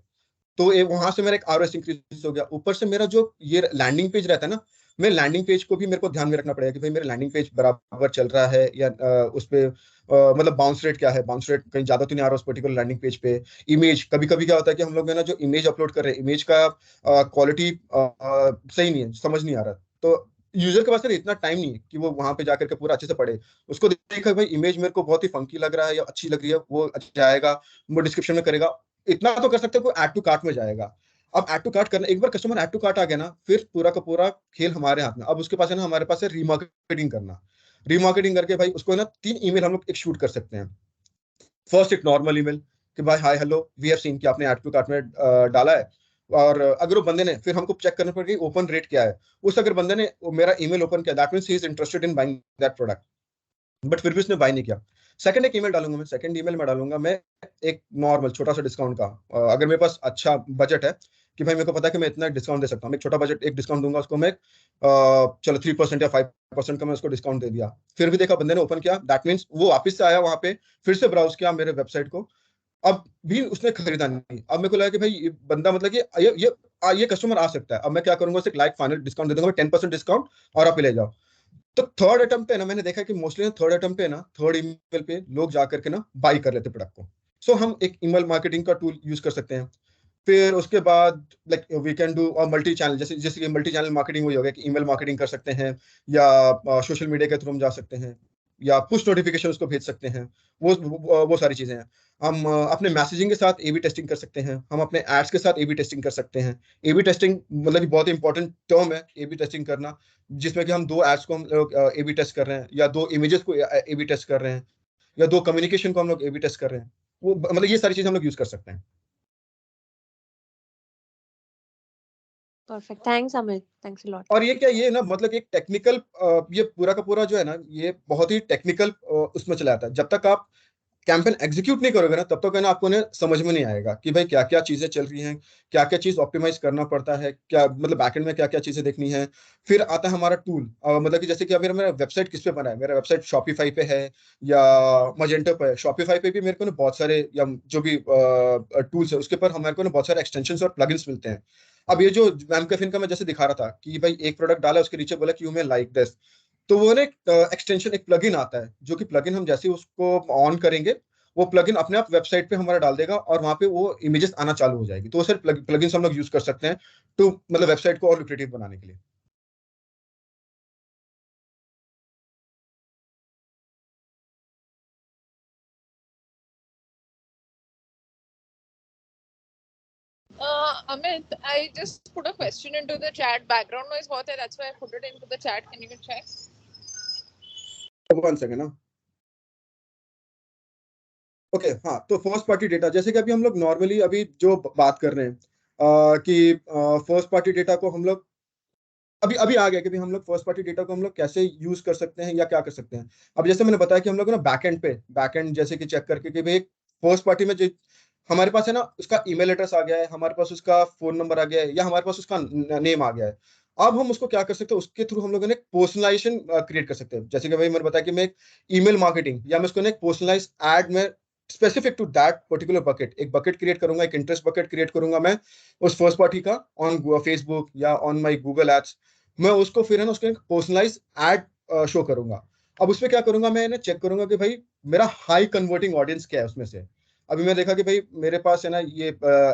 तो वहां से मेरा एक आरओएस इंक्रीज हो गया। ऊपर से मेरा जो ये लैंडिंग पेज रहता है ना, मैं लैंडिंग पेज को भी मेरे को ध्यान में रखना पड़ेगा कि भाई मेरा लैंडिंग पेज बराबर चल रहा है या उस पे मतलब बाउंस रेट क्या है, बाउंस रेट कहीं ज्यादा तो नहीं आ रहा उस पर्टिकुलर लैंडिंग पेज पे। इमेज कभी कभी क्या होता है कि हम लोग है ना जो इमेज अपलोड कर रहे हैं इमेज का क्वालिटी सही नहीं है, समझ नहीं आ रहा। तो यूजर के पास ना इतना टाइम नहीं है कि वो वहां पे जाकर के पूरा अच्छे से पढ़े। उसको देखा भाई इमेज मेरे को बहुत ही फंकी लग रहा है या अच्छी लग रही है, वो जाएगा वो डिस्क्रिप्शन में करेगा। इतना तो कर सकते हो कि ऐड टू कार्ट में जाएगा। अब ऐड टू कार्ट करना, एक बार कस्टमर ऐड टू कार्ट आ गया ना फिर पूरा का पूरा खेल हमारे हाथ में। अब उसके पास है ना हमारे पास है रीमार्केटिंग करना। रीमार्केटिंग करके भाई उसको है ना 3 ईमेल हम लोग एक शूट कर सकते हैं। फर्स्ट एक नॉर्मल ईमेल कि भाई hi hello we have seen कि आपने ऐड टू कार्ट में डाला है। और अगर वो बंदे ने फिर हमको चेक करना पड़ेगा ओपन रेट क्या है। उस अगर बंदे ने मेरा ईमेल ओपन किया that means he is interested in buying that product, but फिर भी उसने बाय नहीं किया। सेकंड एक ईमेल डालूंगा मैं, सेकंड ईमेल में डालूंगा मैं एक नॉर्मल छोटा सा डिस्काउंट का। अगर मेरे पास अच्छा बजट है कि भाई मेरे को पता है कि मैं इतना डिस्काउंट दे सकता हूँ, एक छोटा बजट एक डिस्काउंट दूंगा उसको मैं। चलो 3% या 5% का मैं उसको डिस्काउंट दे दिया। फिर भी देखा बंदे ने ओपन किया दैट मीन्स वो वापस से आया वहां पे फिर से ब्राउज किया मेरे वेबसाइट को। अब भी उसने खरीदा नहीं। अब मेरे को लगा कि भाई ये बंदा मतलब कि ये कस्टमर आ सकता है। अब मैं क्या करूंगा उसे लाइक फाइनल डिस्काउंट दे दूंगा 10% डिस्काउंट और आप ले जाओ। तो थर्ड अटेम्प्ट पे ना मैंने देखा कि मोस्टली थर्ड अटेम्प्ट पे ना थर्ड ईमेल पे लोग जाकर के ना बाई कर लेते प्रोडक्ट को। सो हम एक ईमेल मार्केटिंग का टूल यूज कर सकते हैं। फिर उसके बाद like we can do multi channel, जैसे जैसे कि मल्टी चैनल मार्केटिंग वही हो गया कि ईमेल मार्केटिंग कर सकते हैं या सोशल मीडिया के थ्रू हम जा सकते हैं या पुश नोटिफिकेशन उसको भेज सकते हैं। वो सारी चीजें हैं। हम अपने मैसेजिंग के साथ एबी टेस्टिंग कर सकते हैं, हम अपने एड्स के साथ एबी टेस्टिंग कर सकते हैं। एबी टेस्टिंग मतलब कि बहुत इंपॉर्टेंट टर्म है एबी टेस्टिंग करना, जिसमें कि हम 2 एड्स को हम लोग एबी टेस्ट कर रहे हैं या 2 इमेजेस को एबी टेस्ट कर रहे हैं या 2 कम्युनिकेशन को हम लोग एबी टेस्ट कर रहे हैं। वो मतलब ये सारी चीजें हम लोग यूज कर सकते हैं। Perfect. Thanks, Amit. Thanks a lot. और ये क्या ये ना मतलब एक टेक्निकल ये पूरा का पूरा जो है ना ये बहुत ही टेक्निकल उसमें चला जाता है। जब तक आप कैंपेन एग्जीक्यूट नहीं करोगे ना तब तक है ना आपको ना समझ में नहीं आएगा कि भाई क्या क्या चीजें चल रही हैं, क्या क्या चीज ऑप्टिमाइज करना पड़ता है, क्या मतलब बैकएंड में क्या क्या चीजें देखनी है। फिर आता है हमारा टूल, मतलब कि जैसे कि अभी मेरा वेबसाइट किस पे बना है, मेरा वेबसाइट शॉपिफाई पे है या मजेंटो पे है। शॉपिफाई पे भी मेरे को ना बहुत सारे या जो भी टूल्स है उसके ऊपर हमारे को ना बहुत सारे एक्सटेंशन और प्लगइन्स मिलते हैं। अब ये जो मैमकैफिन का मैं जैसे दिखा रहा था कि भाई एक प्रोडक्ट डाला उसके नीचे बोला कि यू मे लाइक दिस, तो वो ना एक एक्सटेंशन एक प्लगइन आता है जो कि प्लगइन हम जैसे ही उसको ऑन करेंगे वो प्लगइन अपने आप वेबसाइट पे हमारा डाल देगा और वहां पे वो इमेजेस आना चालू हो जाएगी। तो वो सर प्लगइन्स हम लोग यूज कर सकते हैं टू मतलब वेबसाइट को और लुक्रेटिव बनाने के लिए। Amit, I just put a question into the chat. Background noise बहुत है, that's why I put it into the chat. Can you check? One second ना। ओके हाँ, तो फर्स्ट पार्टी डेटा जैसे कि अभी हम लोग नॉर्मली अभी जो बात कर रहे हैं कि फर्स्ट पार्टी डेटा को हम लोग अभी अभी आ गया कि भाई हम लोग फर्स्ट पार्टी डेटा को हम लोग कैसे यूज कर सकते हैं या क्या कर सकते हैं। अब जैसे मैंने बताया कि हम लोग ना बैकएंड जैसे कि चेक करके कि भाई फर्स्ट पार्टी में जो हमारे पास है ना उसका ईमेल एड्रेस आ गया है, हमारे पास उसका फोन नंबर आ गया है या हमारे पास उसका नेम आ गया है। अब हम उसको क्या कर सकते हैं, उसके थ्रू हम लोग पर्सनलाइजेशन क्रिएट कर सकते हैं। जैसे कि भाई मैंने बताया कि मैं एक ईमेल मार्केटिंग या मैं उसको एक पर्सनलाइज एड में specific to that particular bucket एक बकेट क्रिएट करूंगा, एक इंटरेस्ट बकेट क्रिएट करूंगा मैं उस फर्स्ट पार्टी का ऑन फेसबुक या ऑन माई गूगल एड्स। मैं उसको फिर है ना उसको एक पर्सनलाइज एड शो करूंगा। अब उसमें क्या करूंगा मैं चेक करूंगा कि भाई मेरा हाई कन्वर्टिंग ऑडियंस क्या है उसमें से। अभी मैं देखा कि भाई मेरे पास है ना ये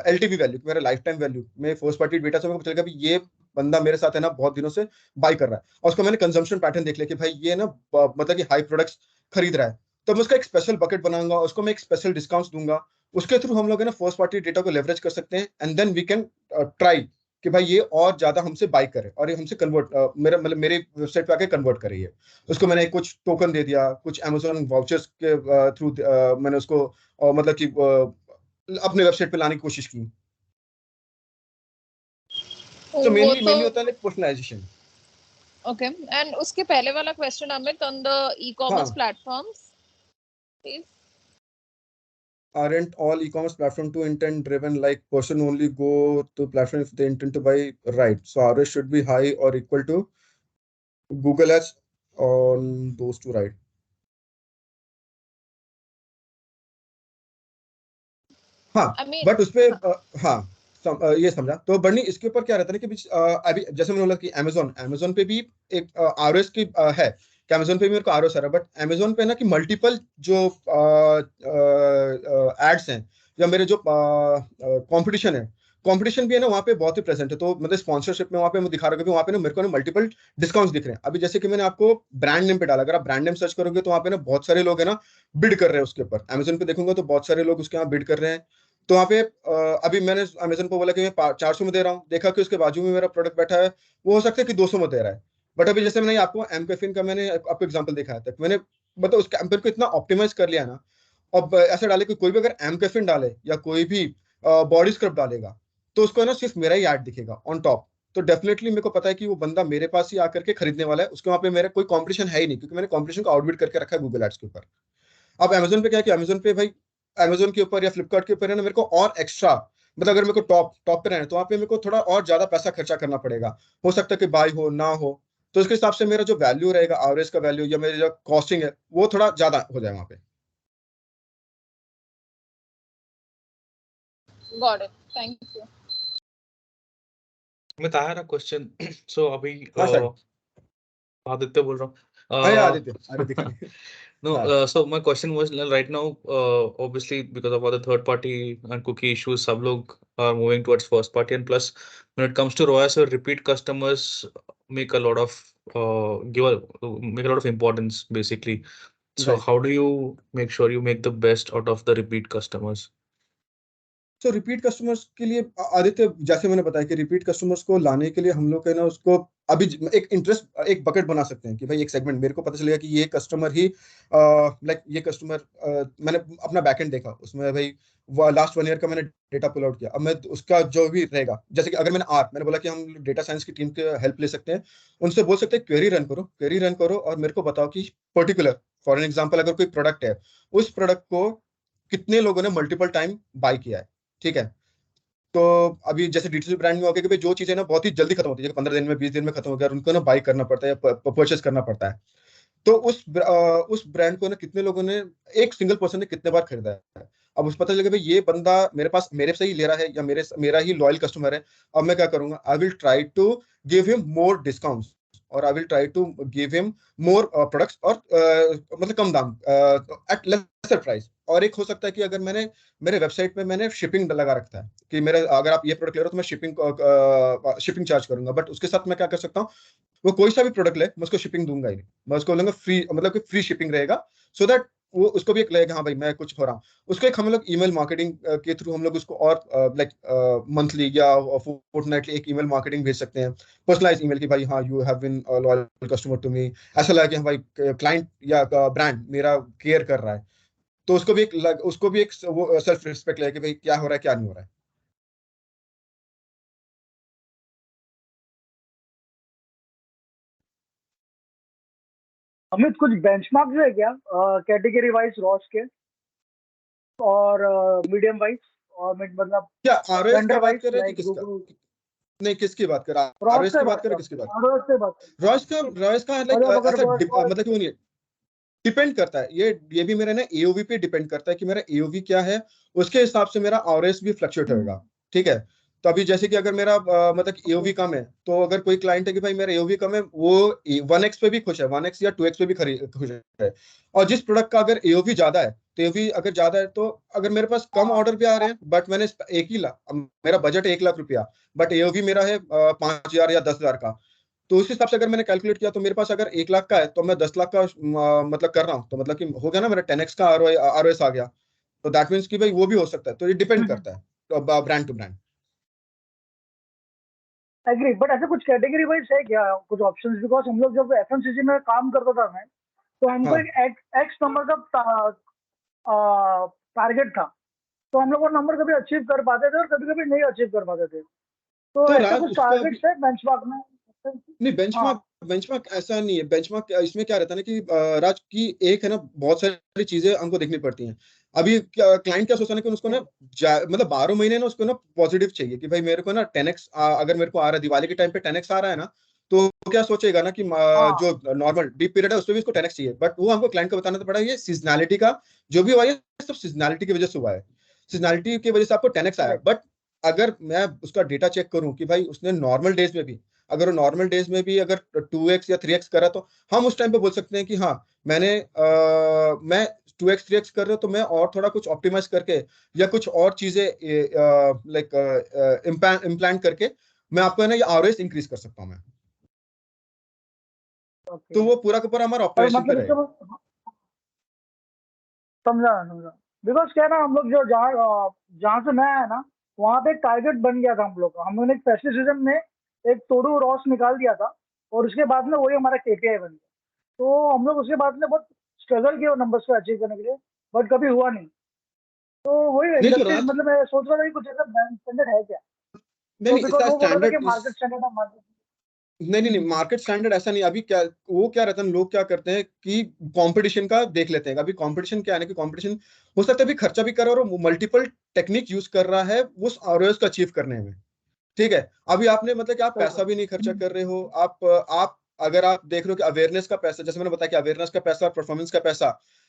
LTV वैल्यू, मेरा लाइफ टाइम वैल्यू में फर्स्ट पार्टी डेटा से मेरे को पता चलेगा ये बंदा मेरे साथ है ना बहुत दिनों से बाई कर रहा है, और उसका मैंने कंजम्पशन पैटर्न देख लिया कि भाई ये ना मतलब कि हाई प्रोडक्ट्स खरीद रहा है, तो मैं उसका एक स्पेशल बकेट बनाऊंगा, उसको मैं एक स्पेशल डिस्काउंट दूंगा। उसके थ्रू हम लोग है ना फर्स्ट पार्टी डेटा को लेवरेज कर सकते हैं, and then we can try कि भाई ये और ज्यादा हमसे बाई करे और ये हमसे कन्वर्ट मेरा मतलब मेरे वेबसाइट पे आके कन्वर्ट करे। ये उसको मैंने कुछ टोकन दे दिया, कुछ अमेजोन वाउचर्स के थ्रू मैंने उसको मतलब कि अपने वेबसाइट पे लाने की कोशिश की। तो वो मेनली तो होता है लाइक पर्सनलाइजेशन। ओके, एंड उसके पहले वाला question Amit on the e-commerce हाँ, platforms please. aren't all e-commerce platform too intent driven, like person only go to platform if they intend to buy, right? So ROI should be high or equal to Google Ads on those two, right? हाँ, I mean but उसपे हाँ ये समझा। तो बर्नी इसके ऊपर क्या रहता है ना कि अभी जैसे मैंने बोला कि अमेजोन पे भी एक ROS की है कि अमेजोन पे भी मेरे को ROS आ रहा है, बट अमेजोन पे ना कि मल्टीपल जो एड्स हैं या मेरे जो कंपटीशन भी है ना वहाँ पे बहुत ही प्रेजेंट है। तो मतलब स्पॉन्सरशिप में वहाँ पे मैं दिखा रहा हूँ कि वहाँ पे ना मेरे को ना मल्टीपल डिस्काउंट्स दिख रहे हैं। अभी जैसे कि मैंने आपको ब्रांड नेम पे डाला, अगर आप ब्रांड नेम सर्च करोगे तो वहाँ पे ना बहुत सारे लोग है ना बिड कर रहे हैं उसके ऊपर। अमेजोन पे देखूंगा तो बहुत सारे लोग उसके यहाँ बिड कर रहे हैं। तो वहाँ पे अभी मैंने अमेजन को बोला कि मैं 400 में दे रहा हूँ, देखा कि उसके बाजू में मेरा प्रोडक्ट बैठा है, वो हो सकता है कि 200 में दे रहा है। बट अभी जैसे मैंने आपको एमकेफिन का मैंने आपको एग्जांपल दिखाया था, मैंने मतलब उस कैंपेन को इतना ऑप्टिमाइज कर लिया ना। अब ऐसा डाले कि कोई भी अगर एमकेफिन डाले या कोई भी बॉडी स्क्रब डालेगा तो उसको है ना सिर्फ मेरा ही ऐड दिखेगा ऑन टॉप। तो डेफिनेटली मेरे को पता है कि वो बंदा मेरे पास ही आकर के खरीदने वाला है, उसके वहाँ पे मेरा कोई कॉम्पिटिशन है ही नहीं, क्योंकि मैंने कॉम्पिटिशन को आउटबिड करके रखा है गूगल एड्स के ऊपर। अब अमेजोन पे क्या है कि अमेजोन पे भाई अमेजोन के ऊपर या फ्लिपकार्ट के ऊपर है ना मेरे को और एक्स्ट्रा मतलब अगर मेरे को टॉप टॉप पे रहना है तो वहाँ पे मेरे को थोड़ा और ज्यादा पैसा खर्चा करना पड़ेगा। हो सकता है कि बाई हो ना हो, तो उसके हिसाब से मेरा जो वैल्यू रहेगा एवरेज का वैल्यू या मेरी जो कॉस्टिंग है वो थोड़ा ज्यादा हो जाए वहाँ पे। Got it, thank you. Amit, I had a question. So अभी हाँ शायद आदित्य बोल रहा हूँ. हाँ आदित्य आदित्य खाली No, हाँ so my question was right now, obviously because of all the third party and cookie issues, सब लोग are moving towards first party, and plus when it comes to ROAS, your repeat customers make a lot of make a lot of importance basically. So right. how do you make sure you make the best out of the repeat customers? तो repeat customers के लिए आदित्य जैसे मैंने बताया कि repeat customers को लाने के लिए हम लोग है ना उसको अभी एक इंटरेस्ट एक बकेट बना सकते हैं कि भाई एक सेगमेंट मेरे को पता चलेगा कि ये कस्टमर ही लाइक ये कस्टमर मैंने अपना बैकएंड देखा उसमें भाई लास्ट 1 ईयर का मैंने डेटा पुल आउट किया। अब मैं उसका जो भी रहेगा, जैसे कि अगर मैंने बोला कि हम डेटा साइंस की टीम के हेल्प ले सकते हैं, उनसे बोल सकते हैं क्वेरी रन करो और मेरे को बताओ कि पर्टिकुलर फॉर एन एग्जाम्पल अगर कोई प्रोडक्ट है, उस प्रोडक्ट को कितने लोगों ने मल्टीपल टाइम बाय किया है। ठीक है, तो अभी जैसे D2C ब्रांड में हो गया कि भाई जो चीजें ना बहुत ही जल्दी खत्म होती है, 15 दिन में 20 दिन में खत्म हो गया और उनको ना बाई करना पड़ता है या परचेस करना पड़ता है, तो उस ब्रांड को ना कितने लोगों ने एक सिंगल पर्सन ने कितने बार खरीदा है। अब उस पता चलेगा भाई ये बंदा मेरे से ही ले रहा है या मेरा ही लॉयल कस्टमर है। अब मैं क्या करूंगा, I will try to give him more discounts और I will try to give him more products और मतलब कम दाम एट लेसर प्राइस। और एक हो सकता है कि अगर मेरे वेबसाइट पे मैंने शिपिंग लगा रखा है कि मेरे अगर आप ये प्रोडक्ट ले रहे हो तो मैं शिपिंग चार्ज करूंगा, बट उसके साथ मैं क्या कर सकता हूँ, वो कोई सा भी प्रोडक्ट ले मैं उसको शिपिंग दूंगा ही नहीं, मैं उसको बोलूंगा फ्री, मतलब कि फ्री शिपिंग रहेगा, सो दैट वो उसको भी एक लगेगा हाँ भाई मैं कुछ हो रहा हूँ। उसको एक हम लोग ईमेल मार्केटिंग के थ्रू हम लोग उसको और लाइक मंथली या फोर्टनाइटली एक ईमेल मार्केटिंग भेज सकते हैं, पर्सनलाइज ईमेल कि भाई हाँ you have been loyal customer to me, ऐसा लगा कि हाँ भाई क्लाइंट या ब्रांड मेरा केयर कर रहा है। तो उसको भी एक वो सेल्फ रिस्पेक्ट लगे कि भाई क्या हो रहा है क्या नहीं हो रहा है। अमित कुछ बेंचमार्क्स है क्या कैटेगरी वाइज रॉस के और मीडियम वाइज और मतलब क्या ROS वेंडर का बात वाइज कर रहे हैं कि लाइक किसका? गूगल नहीं किसकी बात कर रहा है, रॉस ROS से की बात बात कर रहे हैं, कर किसकी बात? रॉस से बात कर रॉस का लाइक मतलब अगर ऐसा वर्ड मतलब क्यों नहीं है, डिपेंड करता है। ये भी मेरा ना AOV पे डिपेंड करता है कि मेरा AOV क्या है, उसके हिसाब से मेरा ROS भी फ्लक्चुएट होगा। ठीक है, तो अभी जैसे कि अगर मेरा मतलब एओवी कम है, तो अगर कोई क्लाइंट है कि भाई मेरा एओवी कम है, वो 1x पे भी खुश है, 1x या 2x पे भी खुश है, और जिस प्रोडक्ट का अगर एओवी ज्यादा है, तो एओवी अगर ज्यादा है, तो अगर मेरे पास कम ऑर्डर भी आ रहे हैं, बट मैंने मेरा बजट 1 लाख रुपया, बट एओवी मेरा है 5,000 या 10,000 का, तो उस हिसाब से अगर मैंने कैलकुलेट किया, तो मेरे पास अगर 1 लाख का है, तो मैं 10 लाख का मतलब कर रहा हूँ, तो मतलब कि हो गया ना मेरा 10x का आरओएस आ गया। तो दैट मीन्स कि भाई वो भी हो सकता है, तो ये डिपेंड करता है brand to brand. Agree, but ऐसे कुछ कैटेगरी वाइज है क्या कुछ ऑप्शंस? बिकॉज हम लोग जब एफएमसीजी में काम करता था मैं, तो हमको हाँ। एक एक्स नंबर का टारगेट था, तो हम लोग वो नंबर कभी अचीव कर पाते थे और कभी कभी नहीं अचीव कर पाते थे। तो तो ऐसे राज कुछ उसका टारगेट्स है बेंचमार्क में? नहीं, हाँ बेंचमार्क ऐसा नहीं है। बेंचमार्क इसमें क्या रहता है ना कि राज की एक है ना, बहुत सारी चीजें हमको देखनी पड़ती हैं। अभी क्लाइंट क्या सोचता है कि उसको ना मतलब 12 महीने ना उसको ना पॉजिटिव चाहिए कि भाई मेरे को ना 10x अगर मेरे को आ रहा है दिवाली के टाइम पे 10x आ रहा है ना, तो क्या सोचेगा ना कि हाँ जो नॉर्मल डीप पीरियड है उसमें भी इसको 10x चाहिए, बट वो हमको क्लाइंट को बताना तो पड़ा, ये सीजनैलिटी का जो भी हुआ है सब सीजनैलिटी की वजह से हुआ है, सीजनैलिटी की वजह से आपको 10x आया। करेक्ट। बट अगर मैं उसका डेटा चेक करूं कि भाई उसने नॉर्मल डेज में भी, अगर वो नॉर्मल डेज में भी अगर 2x या 3x करा, तो हम उस टाइम पे बोल सकते हैं कि हाँ मैं 2x 3x कर रहा हूँ, तो मैं और थोड़ा कुछ ऑप्टिमाइज करके या कुछ और चीजें लाइक इम्प्लांट करके मैं आपको है ना ये आरओएस इंक्रीज कर सकता हूँ मैं। ओके, तो वो पूरा का पूरा हमारा और ऑपरेशन पे मतलब रहेगा। इसका समझा। बिकॉज क्या है ना, हम लोग जो जहाँ जहाँ से मैं आया ना, वहाँ पे एक टारगेट बन गया था हम लोग का। हम लोगों ने एक फेस्टिव सीजन में एक तोड़ू रॉस निकाल दिया था, और उसके बाद में वही हमारा केपीआई बन गया। तो हम लोग उसके बाद में बहुत स्ट्रगल किया नंबर्स को अचीव करने के लिए, बट कभी हुआ नहीं। तो वही नहीं तो इंडस्ट्री, राज, मतलब मैं सोच रहा था कि कुछ ऐसा स्टैंडर्ड है क्या? नहीं तो नहीं, बिकॉज इसका वो बोल रहा था कि स्टैंडर्ड मार्केट स्टैंडर्ड है, मार्केट। नहीं नहीं नहीं, मार्केट स्टैंडर्ड ऐसा नहीं। अभी क्या वो क्या रहता है, लोग क्या करते हैं कि कंपटीशन का देख लेते हैं। अभी कंपटीशन क्या है ना कि कंपटीशन हो सकता है अभी खर्चा भी कर रहा है और मल्टीपल टेक्निक यूज कर रहा है उस आरओएस को अचीव करने में। ठीक है, अभी आपने मतलब कि आप सही पैसा भी नहीं खर्चा कर रहे हो, आप अगर आप देख रहे हो कि अवेयरनेस का पैसा, जैसे मैंने बताया कि अवेयरनेस का पैसा और परफॉर्मेंस का पैसा,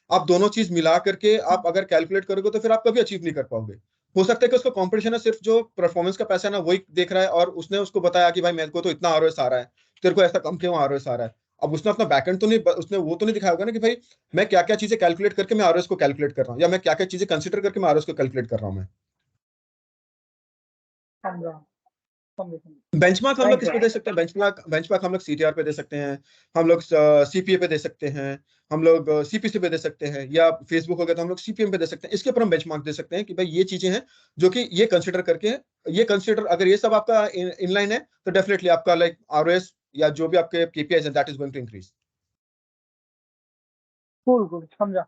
आप दोनों चीज मिला करके आप अगर कैलकुलेट करोगे, तो फिर आप कभी अचीव नहीं कर पाओगे। हो सकता है कि उसका कंपटीशन है सिर्फ जो परफॉर्मेंस का पैसा है ना वही देख रहा है, और उसने उसको बताया कि भाई मेरे को तो इतना आरओएस आ रहा है, तेरे को ऐसा कम क्यों आरओएस आ रहा है। अब उसने अपना बैकएंड तो नहीं, उसने वो तो नहीं दिखाया होगा ना कि भाई मैं क्या क्या चीजें कैलकुलेट करके मैं आरओएस को कैलकुलेट कर रहा हूँ, या मैं क्या क्या चीजें कंसिडर करके मैं आरओएस को कैलकुलेट कर रहा हूँ मैं। समझा, समझे समझे। बेंचमार्क हम लोग थैंक किस यू। पे दे सकते हैं? बेंचमार्क हम लोग सीटीआर पे दे सकते हैं, हम लोग सीपीए पे दे सकते हैं, हम लोग सीपीसी पे दे सकते हैं, या फेसबुक हो गया तो हम लोग सीपीएम पे दे सकते हैं। इसके ऊपर हम बेंचमार्क दे सकते हैं कि भाई ये चीजें हैं जो कि ये कंसिडर करके, ये कंसिडर अगर ये सब आपका इनलाइन है, तो डेफिनेटली आपका लाइक आरओएस या जो भी आपके केपीआईज हैं that is going to increase. Cool cool, समझा।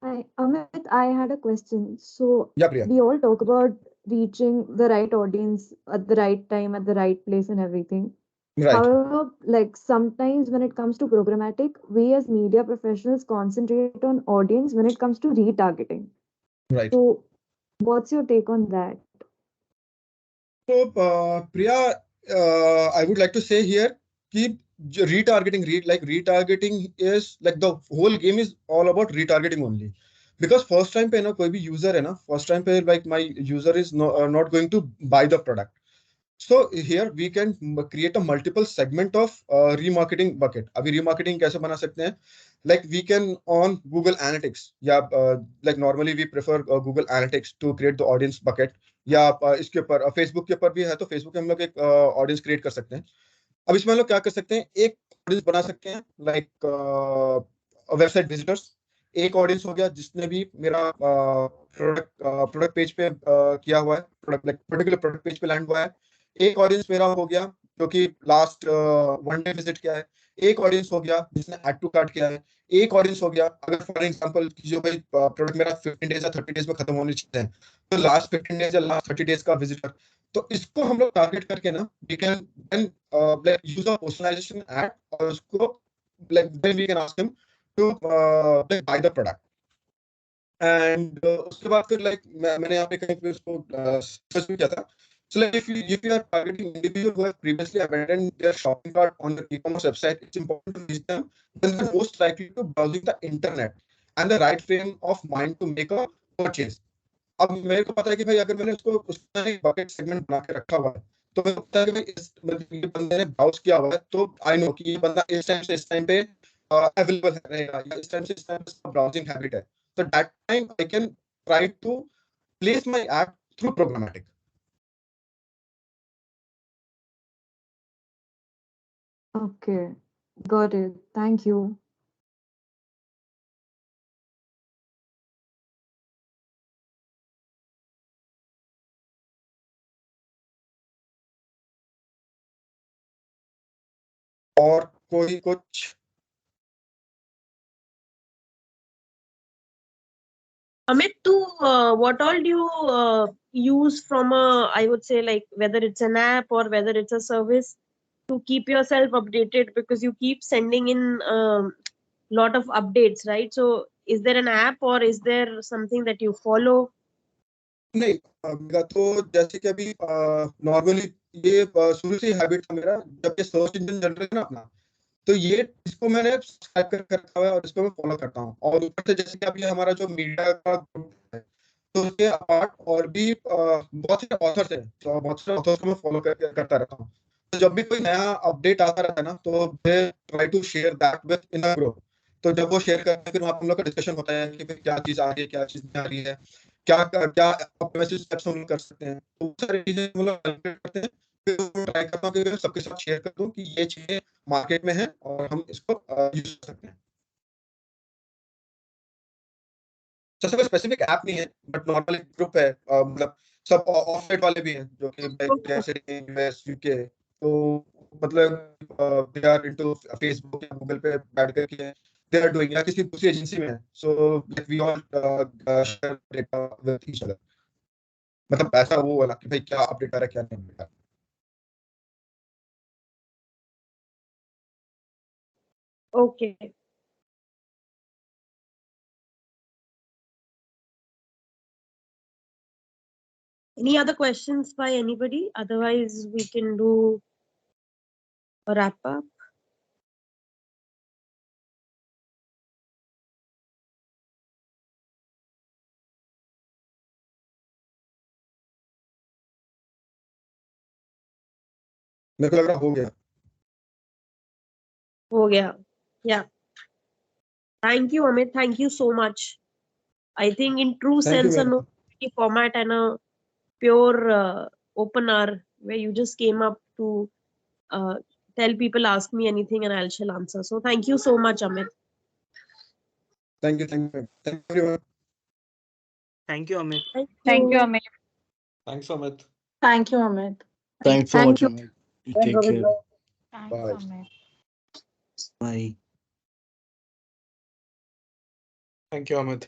Hi, Amit, I had a question. So या Priya? we all talk about reaching the right audience at the right time, at the right place, and everything. Right However, like sometimes when it comes to programmatic, we as media professionals concentrate on audience when it comes to retargeting. Right. So what's your take on that? तो प्रिया, I would like to से here कि retargeting is like the whole game is all about retargeting only, because first time पे ना कोई भी user है ना, first time पे like my user is not going to buy the product. So here we can create a multiple segment of remarketing bucket. अभी remarketing कैसे बना सकते हैं? Like we can on Google Analytics, या like normally we prefer Google Analytics to create the audience bucket, या इसके ऊपर Facebook के ऊपर भी है, तो Facebook पे हम लोग एक ऑडियंस क्रिएट कर सकते हैं। अब इसमें हम लोग क्या कर सकते हैं, एक ऑडियंस बना सकते हैं लाइक वेबसाइट विजिटर्स। एक ऑडियंस हो गया जिसने भी मेरा प्रोडक्ट पेज पे किया हुआ है, product like particular product page पे लैंड हुआ है। एक ऑडियंस मेरा हो गया जो कि लास्ट 1 डे विजिट किया है। एक ऑडियंस हो गया जिसने ऐड टू कार्ट किया है। एक ऑडियंस हो गया अगर फॉर एग्जांपल जो भाई प्रोडक्ट मेरा 15 डेज या 30 डेज में खत्म होने चाहिए, तो लास्ट 15 डेज या लास्ट 30 डेज का विजिटर। तो इसको हम लोग टारगेट करके ना we can then like use a personalization ad, और उसको like then we can ask him to like buy the product, and उसके बाद फिर like मैंने यहाँ पे कहीं पे उसको सर्च भी किया था So like if you are targeting individuals who have previously abandoned their shopping cart on your e-commerce website, it's important to reach them when they're most likely to browsing the internet and the right frame of mind to make a purchase. अब मेरे को पता है कि भाई अगर मैंने उसको उसमें एक बकेट सेगमेंट बना के रखा हुआ है, तो मेरे को पता है कि भाई इस मतलब ये बंदे ने ब्राउज किया हुआ है, तो आई नो कि ये बंदा इस टाइम से इस टाइम पे अवेलेबल रहेगा या इस टाइम से इस टाइम पे इसका ब्राउजिंग हैबिट है. तो that time I can try to place my app through programmatic. Okay, got it. Thank you. और कोई कुछ Amit, what all do you use from I would say, like whether it's an app or whether it's a service to keep yourself updated, because you keep sending in lot of updates, right? So is there an app or is there something that you follow? नहीं, मेरा तो जैसे कि अभी normally ये शुरू से ही habit था मेरा, जब ये सर्च इंजन जनरेटर ना अपना, तो ये इसको मैंने सब्सक्राइब कर रखा है और इसको मैं फॉलो करता हूँ. और ऊपर से जैसे कि अभी हमारा जो मीडिया का ग्रुप है, तो उसके अपार्ट और भी बहुत सारे ऑथर्स हैं, तो बहुत सारे ऑथर्स को मैं फॉलो करता रहता हूँ. तो जब भी कोई नया अपडेट आता रहता है ना, तो मैं try to share that with in the group. तो जब वो शेयर करते हैं, फिर वहाँ पे हम लोग का डिस्कशन होता है कि भाई क्या चीज़ आ रही है, क्या चीज़ नहीं आ रही है, क्या क्या ऑप्टिमाइजेशन स्टेप्स हम लोग कर सकते हैं. तो वो सारी चीज़ें हम लोग कैलकुलेट करते हैं. फिर ट्राई करता हूँ कि मैं सबके साथ शेयर कर दूँ कि ये चीज़ें मार्केट में है और हम इसको यूज कर सकते हैं. जैसे कोई स्पेसिफिक ऐप नहीं है, बट नॉर्मल एक ग्रुप है, मतलब सब ऑफसाइट वाले भी हैं जो कि जैसे यूएस यूके, तो मतलब दे आर इनटू फेसबुक या गूगल पे बैठ करके दे आर डूइंग, या किसी दूसरी एजेंसी में है, so like we all share data with each other. मतलब ऐसा वो वाला कि भाई क्या अपडेट आ रहा है क्या नहीं अपडेट आ रहा है. Okay. Any other questions by anybody? Otherwise, we can do a wrap up. मेरे को लग रहा हो गया. Oh yeah. Yeah. Thank you, Amit. Thank you so much. I think in true Thank you, sense, a man. no format and a pure open hour where you just came up to tell people, ask me anything, and I shall answer. So thank you so much, Amit. Thank you, everyone. Thank you, Amit. Thank you, Amit. Thanks, Amit. Thank you, Amit. Thanks so much, Amit. You Thanks, take Amit. care. Thanks, Bye. Amit. Bye. Thank you, Amit.